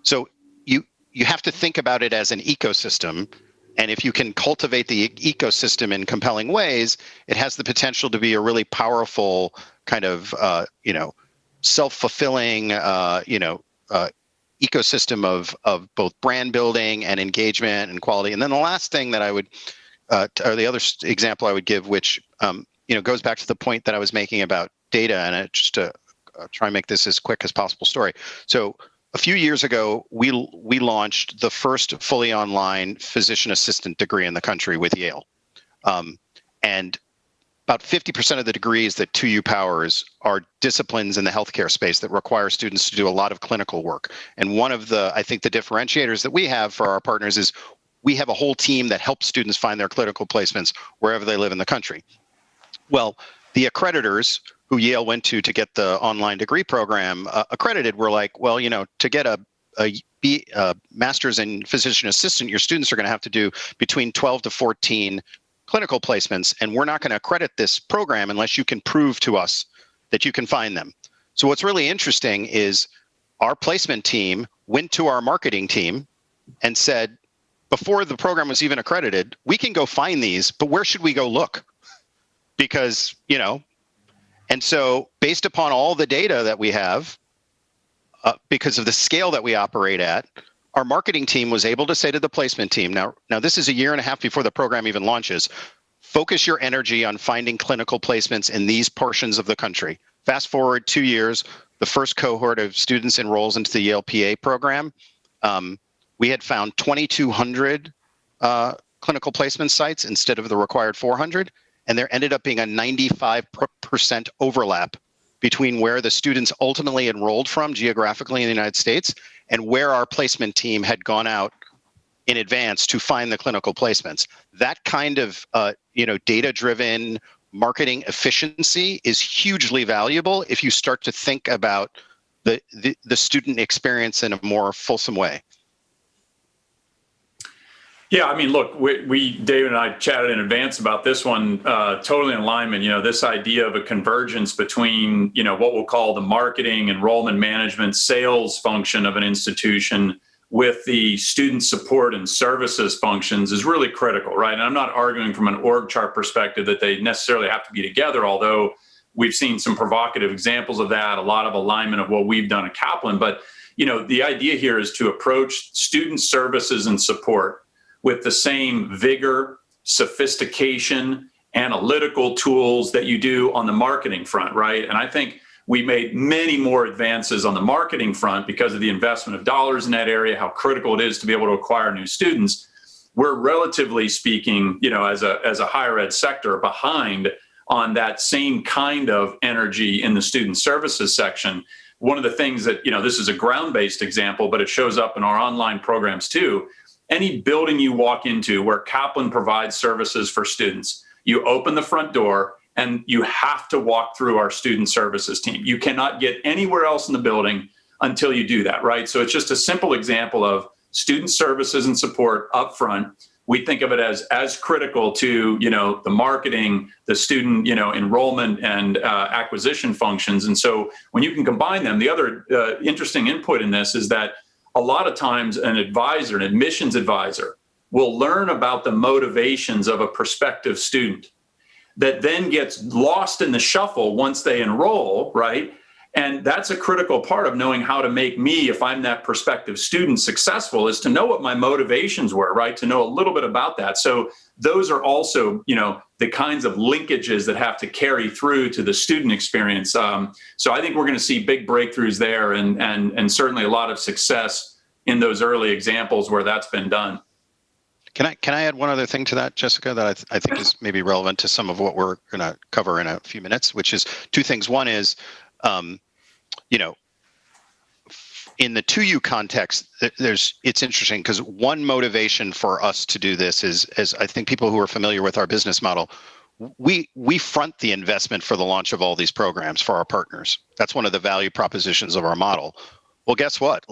so you have to think about it as an ecosystem. And if you can cultivate the ecosystem in compelling ways, it has the potential to be a really powerful kind of, self-fulfilling, ecosystem of both brand building and engagement and quality. And then the last thing that I would, or the other example I would give, which, goes back to the point that I was making about data, and just to try and make this as quick as possible story. So a few years ago, we launched the first fully online physician assistant degree in the country with Yale. And about 50% of the degrees that 2U powers are disciplines in the healthcare space that require students to do a lot of clinical work. And one of the, I think, the differentiators that we have for our partners is we have a whole team that helps students find their clinical placements wherever they live in the country. Well, the accreditors who Yale went to get the online degree program accredited were like, well, to get a master's in physician assistant, your students are going to have to do between 12 to 14 clinical placements, and we're not going to accredit this program unless you can prove to us that you can find them. So what's really interesting is our placement team went to our marketing team and said, before the program was even accredited, we can go find these, but where should we go look? Because, and so based upon all the data that we have, because of the scale that we operate at, our marketing team was able to say to the placement team, now this is a year and a half before the program even launches, focus your energy on finding clinical placements in these portions of the country. Fast forward 2 years, the first cohort of students enrolls into the Yale PA program. We had found 2,200 clinical placement sites instead of the required 400. And there ended up being a 95% overlap between where the students ultimately enrolled from geographically in the United States and where our placement team had gone out in advance to find the clinical placements. That kind of data-driven marketing efficiency is hugely valuable if you start to think about the student experience in a more fulsome way. Yeah, I mean, look, we David and I chatted in advance about this one, totally in alignment. This idea of a convergence between, what we'll call the marketing, enrollment management, sales function of an institution with the student support and services functions is really critical, right? And I'm not arguing from an org chart perspective that they necessarily have to be together, although we've seen some provocative examples of that, a lot of alignment of what we've done at Kaplan. But, the idea here is to approach student services and support with the same vigor, sophistication, analytical tools that you do on the marketing front, right? And I think we made many more advances on the marketing front because of the investment of dollars in that area, how critical it is to be able to acquire new students. We're relatively speaking, as a higher ed sector, behind on that same kind of energy in the student services section. One of the things that, this is a ground-based example, but it shows up in our online programs too. Any building you walk into where Kaplan provides services for students, you open the front door and you have to walk through our student services team. You cannot get anywhere else in the building until you do that, right? So it's just a simple example of student services and support up front. We think of it as critical to, the marketing, the student, enrollment and acquisition functions. And so when you can combine them, the other interesting input in this is that a lot of times an admissions advisor, will learn about the motivations of a prospective student that then gets lost in the shuffle once they enroll, right? And that's a critical part of knowing how to make me, if I'm that prospective student, successful, is to know what my motivations were, right? To know a little bit about that. So those are also, the kinds of linkages that have to carry through to the student experience. So I think we're going to see big breakthroughs there and certainly a lot of success in those early examples where that's been done. Can I add one other thing to that, Jessica, that I think is maybe relevant to some of what we're going to cover in a few minutes, which is two things. One is, in the 2U context, it's interesting because one motivation for us to do this is, as I think people who are familiar with our business model, we front the investment for the launch of all these programs for our partners. That's one of the value propositions of our model. Well, guess what?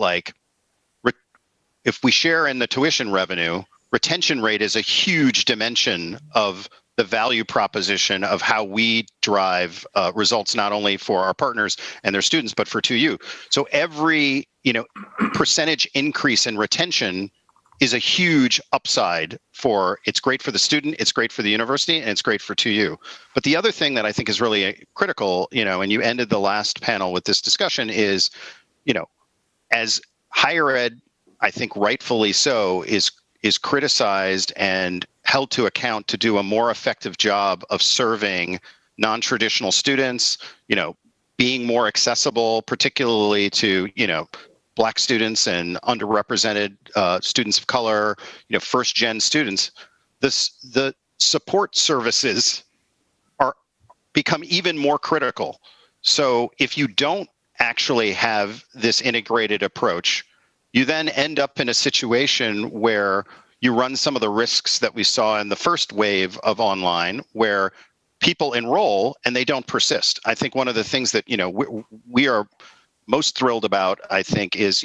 If we share in the tuition revenue, retention rate is a huge dimension of the value proposition of how we drive results not only for our partners and their students, but for 2U. So every percentage increase in retention is a huge upside for, it's great for the student, it's great for the university, and it's great for 2U. But the other thing that I think is really critical, and you ended the last panel with this discussion is, as higher ed, I think rightfully so, is criticized and held to account to do a more effective job of serving non-traditional students, being more accessible, particularly to, Black students and underrepresented students of color, first-gen students. The support services become even more critical. So if you don't actually have this integrated approach, you then end up in a situation where you run some of the risks that we saw in the first wave of online, where people enroll and they don't persist. I think one of the things that we are most thrilled about, I think, is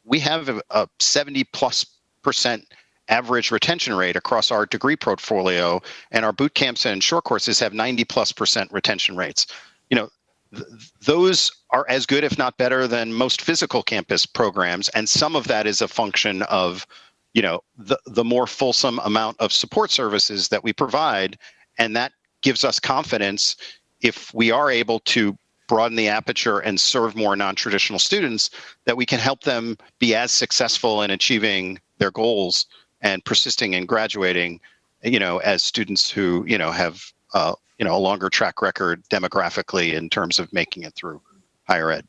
we have a 70+% average retention rate across our degree portfolio, and our boot camps and short courses have 90+% retention rates. Those are as good, if not better, than most physical campus programs, and some of that is a function of the more fulsome amount of support services that we provide, and that gives us confidence if we are able to broaden the aperture and serve more non-traditional students, that we can help them be as successful in achieving their goals and persisting and graduating, as students who, have, a longer track record demographically in terms of making it through higher ed.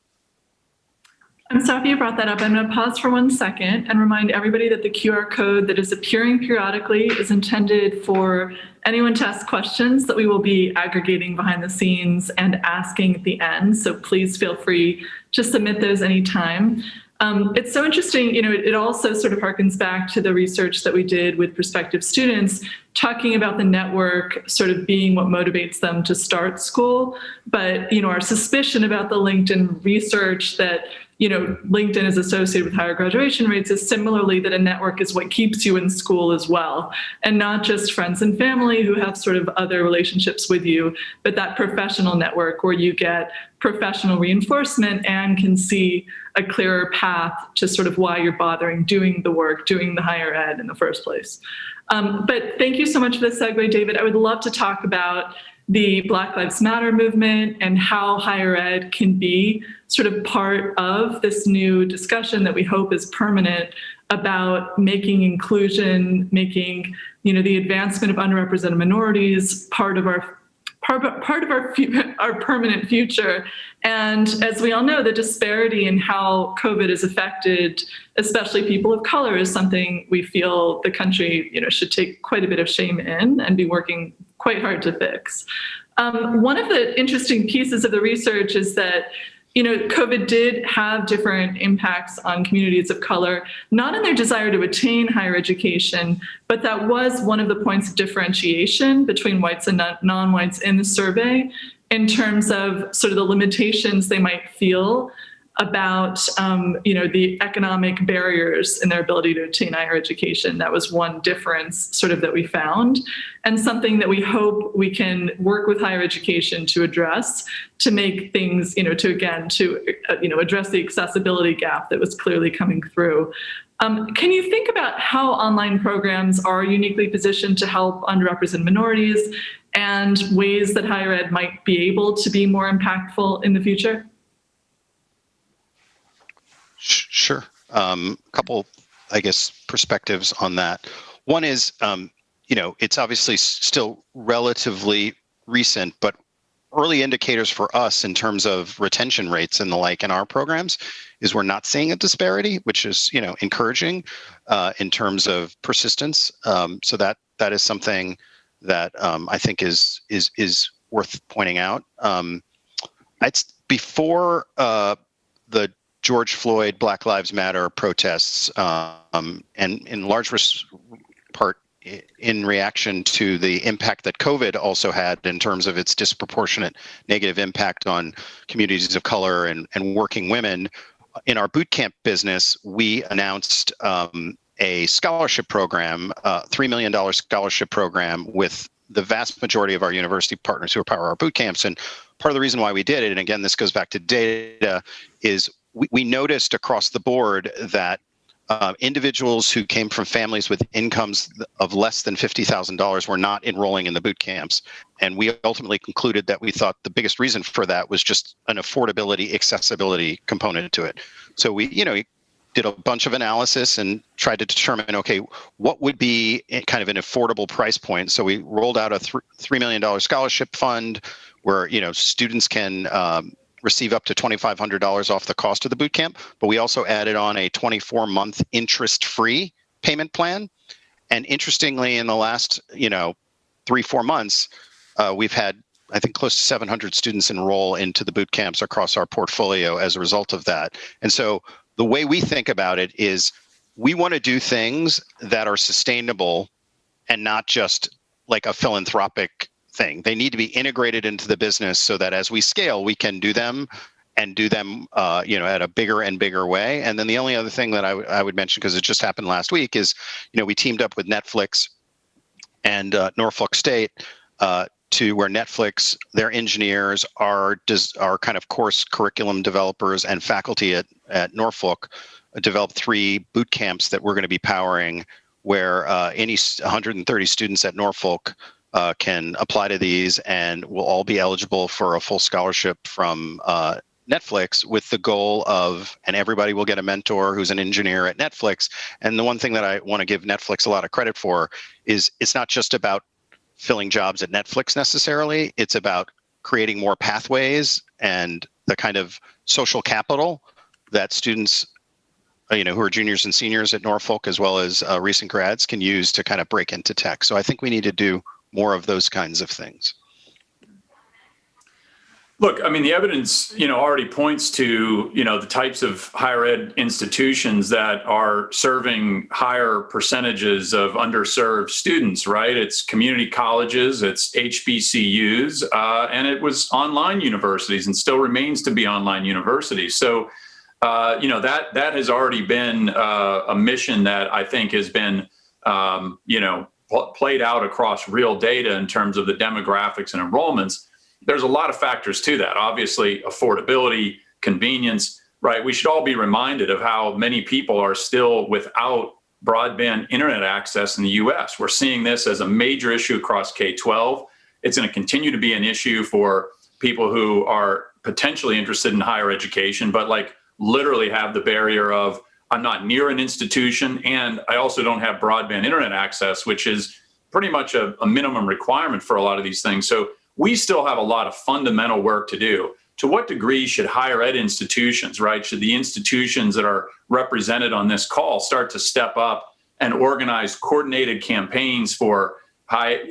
I'm so happy you brought that up. I'm going to pause for 1 second and remind everybody that the QR code that is appearing periodically is intended for anyone to ask questions that we will be aggregating behind the scenes and asking at the end. So please feel free to submit those anytime. It's so interesting, it also sort of harkens back to the research that we did with prospective students, talking about the network sort of being what motivates them to start school. But, our suspicion about the LinkedIn research that, LinkedIn is associated with higher graduation rates is similarly that a network is what keeps you in school as well. And not just friends and family who have sort of other relationships with you, but that professional network where you get professional reinforcement and can see a clearer path to sort of why you're bothering doing the work, doing the higher ed in the first place. But thank you so much for this segue, David. I would love to talk about the Black Lives Matter movement and how higher ed can be sort of part of this new discussion that we hope is permanent about making inclusion, making, the advancement of underrepresented minorities part of our permanent future. And as we all know, the disparity in how COVID has affected, especially people of color, is something we feel the country, should take quite a bit of shame in and be working quite hard to fix. One of the interesting pieces of the research is that COVID did have different impacts on communities of color, not in their desire to attain higher education, but that was one of the points of differentiation between whites and non-whites in the survey in terms of sort of the limitations they might feel about, the economic barriers in their ability to attain higher education. That was one difference sort of that we found, and something that we hope we can work with higher education to address, to make things, to address the accessibility gap that was clearly coming through. Can you think about how online programs are uniquely positioned to help underrepresented minorities and ways that higher ed might be able to be more impactful in the future? Sure. A couple, perspectives on that. One is, it's obviously still relatively recent, but early indicators for us in terms of retention rates and the like in our programs is we're not seeing a disparity, which is, encouraging in terms of persistence. So that is something that I think is worth pointing out. It's before the George Floyd Black Lives Matter protests, and in large part in reaction to the impact that COVID also had in terms of its disproportionate negative impact on communities of color and working women. In our boot camp business, we announced a scholarship program, $3 million scholarship program with the vast majority of our university partners who power our boot camps. And part of the reason why we did it, and again, this goes back to data, is we noticed across the board that individuals who came from families with incomes of less than $50,000 were not enrolling in the boot camps. And we ultimately concluded that we thought the biggest reason for that was just an affordability, accessibility component to it. So we, did a bunch of analysis and tried to determine, okay, what would be kind of an affordable price point. So we rolled out a $3 million scholarship fund where, students can receive up to $2,500 off the cost of the boot camp, but we also added on a 24-month interest-free payment plan. And interestingly, in the last, 3-4 months, we've had, I think, close to 700 students enroll into the boot camps across our portfolio as a result of that. And so the way we think about it is we want to do things that are sustainable and not just like a philanthropic thing. They need to be integrated into the business so that as we scale, we can do them and do them, at a bigger and bigger way. And then the only other thing that I would mention, because it just happened last week, is, we teamed up with Netflix and Norfolk State to where Netflix, their engineers are kind of course curriculum developers and faculty at Norfolk developed 3 boot camps that we're going to be powering, where any 130 students at Norfolk can apply to these and will all be eligible for a full scholarship from Netflix, with the goal of, and everybody will get a mentor who's an engineer at Netflix. And the one thing that I want to give Netflix a lot of credit for is it's not just about filling jobs at Netflix necessarily. It's about creating more pathways and the kind of social capital that students, who are juniors and seniors at Norfolk, as well as recent grads, can use to kind of break into tech. So I think we need to do more of those kinds of things. Look, I mean, the evidence, already points to, the types of higher ed institutions that are serving higher percentages of underserved students, right? It's community colleges, it's HBCUs, and it was online universities and still remains to be online universities. So, that has already been a mission that I think has been, played out across real data in terms of the demographics and enrollments. There's a lot of factors to that. Obviously, affordability, convenience, right? We should all be reminded of how many people are still without broadband internet access in the US. We're seeing this as a major issue across K-12. It's going to continue to be an issue for people who are potentially interested in higher education, but literally have the barrier of, I'm not near an institution, and I also don't have broadband internet access, which is pretty much a minimum requirement for a lot of these things. So we still have a lot of fundamental work to do. To what degree should higher ed institutions, right? Should the institutions that are represented on this call start to step up and organize coordinated campaigns for high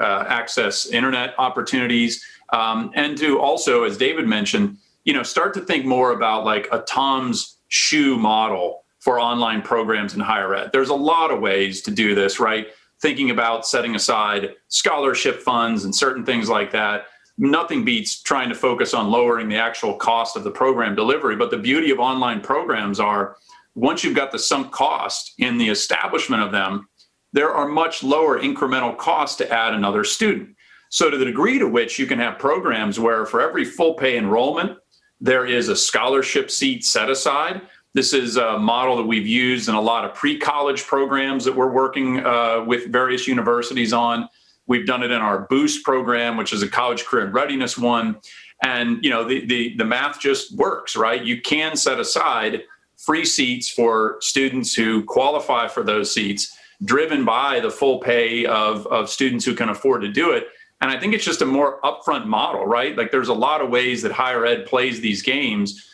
access internet opportunities, and to also, as David mentioned, start to think more about a Tom's shoe model for online programs in higher ed. There's a lot of ways to do this, right? Thinking about setting aside scholarship funds and certain things like that. Nothing beats trying to focus on lowering the actual cost of the program delivery. But the beauty of online programs are, once you've got the sunk cost in the establishment of them, there are much lower incremental costs to add another student. So to the degree to which you can have programs where for every full pay enrollment, there is a scholarship seat set aside. This is a model that we've used in a lot of pre-college programs that we're working with various universities on. We've done it in our Boost program, which is a college career and readiness one. And the math just works, right? You can set aside free seats for students who qualify for those seats, driven by the full pay of students who can afford to do it. And I think it's just a more upfront model, right? There's a lot of ways that higher ed plays these games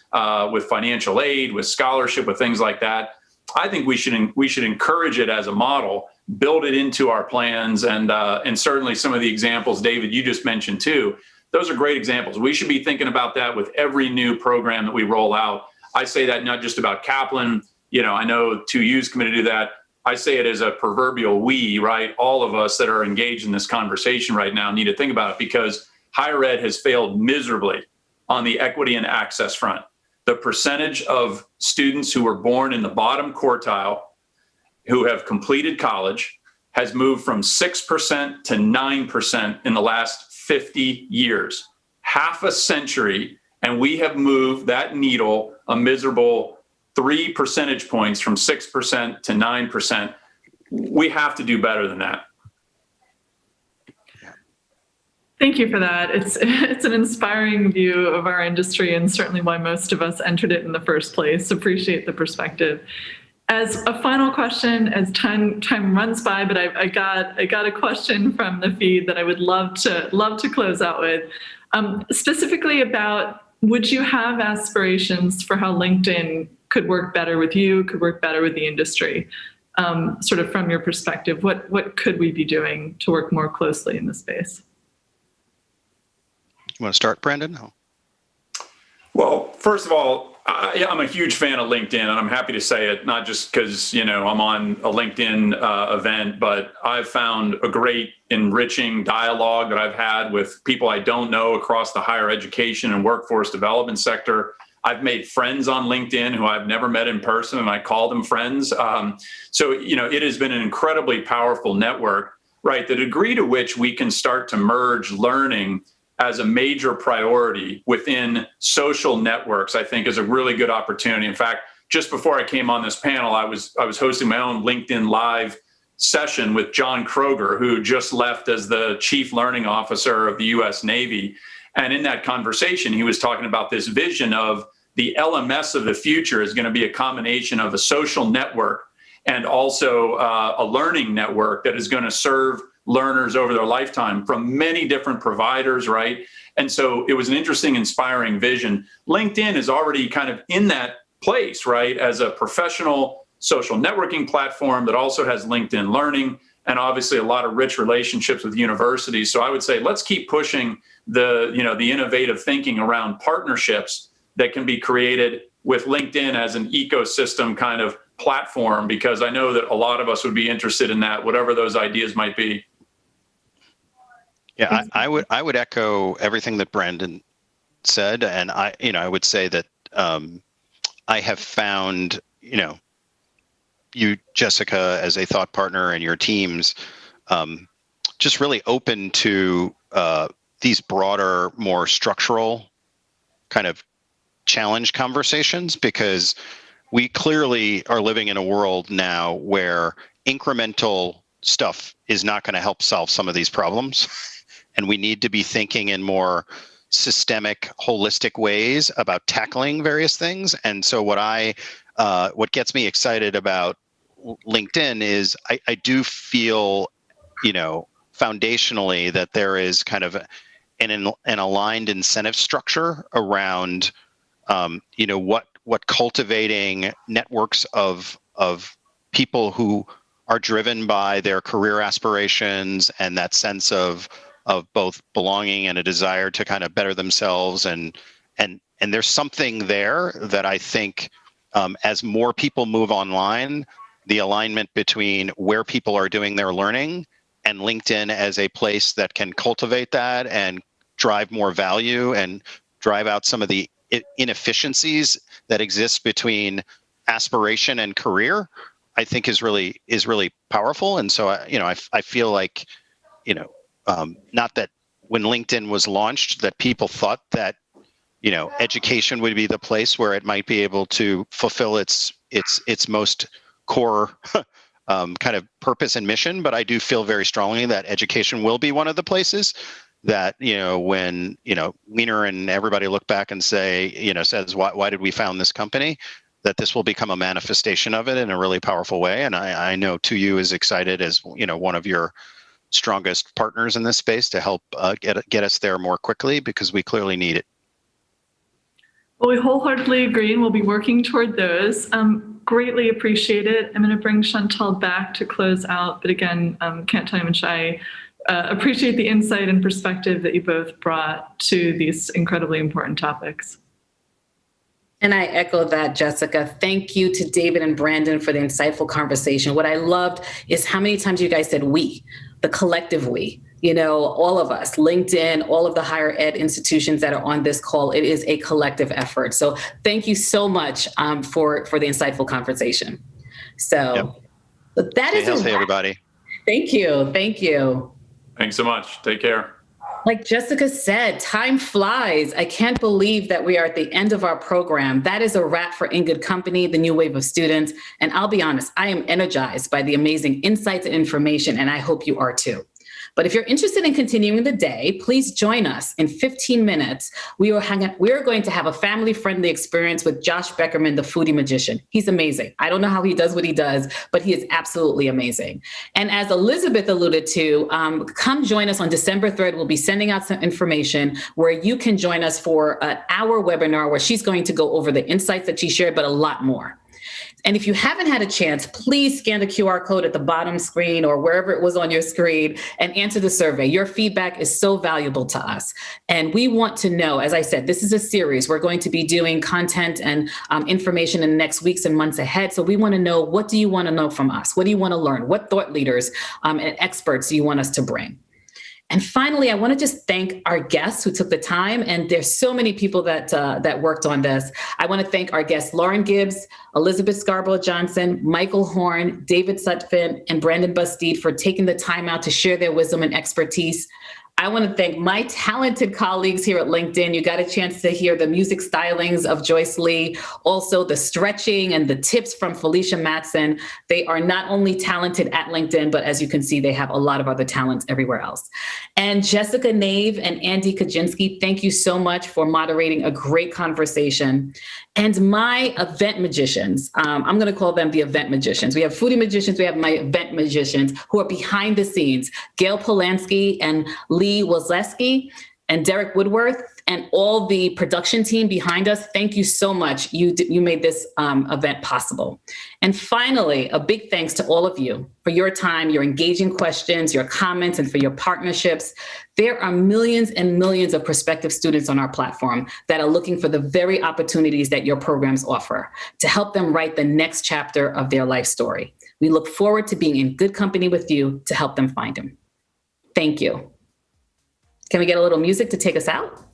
with financial aid, with scholarship, with things like that. I think we should encourage it as a model, build it into our plans, and certainly some of the examples, David, you just mentioned too. Those are great examples. We should be thinking about that with every new program that we roll out. I say that not just about Kaplan. I know 2U's committed to that. I say it as a proverbial we, right? All of us that are engaged in this conversation right now need to think about it, because higher ed has failed miserably on the equity and access front. The percentage of students who were born in the bottom quartile, who have completed college, has moved from 6% to 9% in the last 50 years. Half a century, and we have moved that needle a miserable 3 percentage points from 6% to 9%. We have to do better than that. Thank you for that. It's an inspiring view of our industry and certainly why most of us entered it in the first place. Appreciate the perspective. As a final question, as time runs by, but I got a question from the feed that I would love to close out with, specifically about, would you have aspirations for how LinkedIn could work better with you, could work better with the industry? Sort of from your perspective, what could we be doing to work more closely in this space? You want to start, Brandon? No. Well, first of all, I'm a huge fan of LinkedIn, and I'm happy to say it, not just because, I'm on a LinkedIn event, but I've found a great enriching dialogue that I've had with people I don't know across the higher education and workforce development sector. I've made friends on LinkedIn who I've never met in person, and I call them friends. So it has been an incredibly powerful network, right? The degree to which we can start to merge learning as a major priority within social networks, I think, is a really good opportunity. In fact, just before I came on this panel, I was hosting my own LinkedIn Live session with John Kroger, who just left as the Chief Learning Officer of the U.S. Navy. And in that conversation, he was talking about this vision of the LMS of the future is going to be a combination of a social network and also a learning network that is going to serve learners over their lifetime from many different providers, right? And so it was an interesting, inspiring vision. LinkedIn is already kind of in that place, right? As a professional social networking platform that also has LinkedIn Learning and obviously a lot of rich relationships with universities. So I would say, let's keep pushing the innovative thinking around partnerships that can be created with LinkedIn as an ecosystem kind of platform, because I know that a lot of us would be interested in that, whatever those ideas might be. Yeah, I would echo everything that Brandon said, and I would say that I have found you, Jessica, as a thought partner, and your teams just really open to these broader, more structural kind of challenge conversations, because we clearly are living in a world now where incremental stuff is not going to help solve some of these problems. And we need to be thinking in more systemic, holistic ways about tackling various things. And so what gets me excited about LinkedIn is I do feel, foundationally that there is kind of an aligned incentive structure around, what cultivating networks of people who are driven by their career aspirations and that sense of both belonging and a desire to kind of better themselves. And there's something there that I think as more people move online, the alignment between where people are doing their learning and LinkedIn as a place that can cultivate that and drive more value and drive out some of the inefficiencies that exist between aspiration and career, I think is really powerful. And so I feel like not that when LinkedIn was launched that people thought that education would be the place where it might be able to fulfill its most core kind of purpose and mission, but I do feel very strongly that education will be one of the places that when Wiener and everybody look back and say says why did we found this company, that this will become a manifestation of it in a really powerful way. And I know 2U is excited as one of your strongest partners in this space to help get us there more quickly, because we clearly need it. Well, we wholeheartedly agree, and we'll be working toward those. Greatly appreciate it. I'm going to bring Chantal back to close out, but again, can't tell you how much I appreciate the insight and perspective that you both brought to these incredibly important topics. And I echo that, Jessica. Thank you to David and Brandon for the insightful conversation. What I loved is how many times you guys said we, the collective we. All of us, LinkedIn, all of the higher ed institutions that are on this call, it is a collective effort. So thank you so much for the insightful conversation. So that is healthy, everybody. Thank you. Thank you. Thanks so much. Take care. Like Jessica said, time flies. I can't believe that we are at the end of our program. That is a wrap for In Good Company, the new wave of students. And I'll be honest, I am energized by the amazing insights and information, and I hope you are too. But if you're interested in continuing the day, please join us in 15 minutes. We are going to have a family-friendly experience with Josh Beckerman, the foodie magician. He's amazing. I don't know how he does what he does, but he is absolutely amazing. And as Elizabeth alluded to, come join us on December 3rd. We'll be sending out some information where you can join us for an hour webinar where she's going to go over the insights that she shared, but a lot more. And if you haven't had a chance, please scan the QR code at the bottom screen or wherever it was on your screen and answer the survey. Your feedback is so valuable to us. And we want to know, as I said, this is a series. We're going to be doing content and information in the next weeks and months ahead. So we want to know, what do you want to know from us? What do you want to learn? What thought leaders and experts do you want us to bring? And finally, I want to just thank our guests who took the time. And there's so many people that worked on this. I want to thank our guests, Lauren Gibbs, Elizabeth Scarborough Johnson, Michael Horn, David Sutphin, and Brandon Bastide for taking the time out to share their wisdom and expertise. I want to thank my talented colleagues here at LinkedIn. You got a chance to hear the music stylings of Joyce Lee, also the stretching and the tips from Felicia Matson. They are not only talented at LinkedIn, but as you can see, they have a lot of other talents everywhere else. And Jessica Nave and Andy Kaczynski, thank you so much for moderating a great conversation. And my event magicians, I'm going to call them the event magicians. We have foodie magicians, we have my event magicians who are behind the scenes, Gail Polanski and Lee Wozleski and Derek Woodworth and all the production team behind us. Thank you so much. You made this event possible. And finally, a big thanks to all of you for your time, your engaging questions, your comments, and for your partnerships. There are millions and millions of prospective students on our platform that are looking for the very opportunities that your programs offer to help them write the next chapter of their life story. We look forward to being in good company with you to help them find them. Thank you. Can we get a little music to take us out?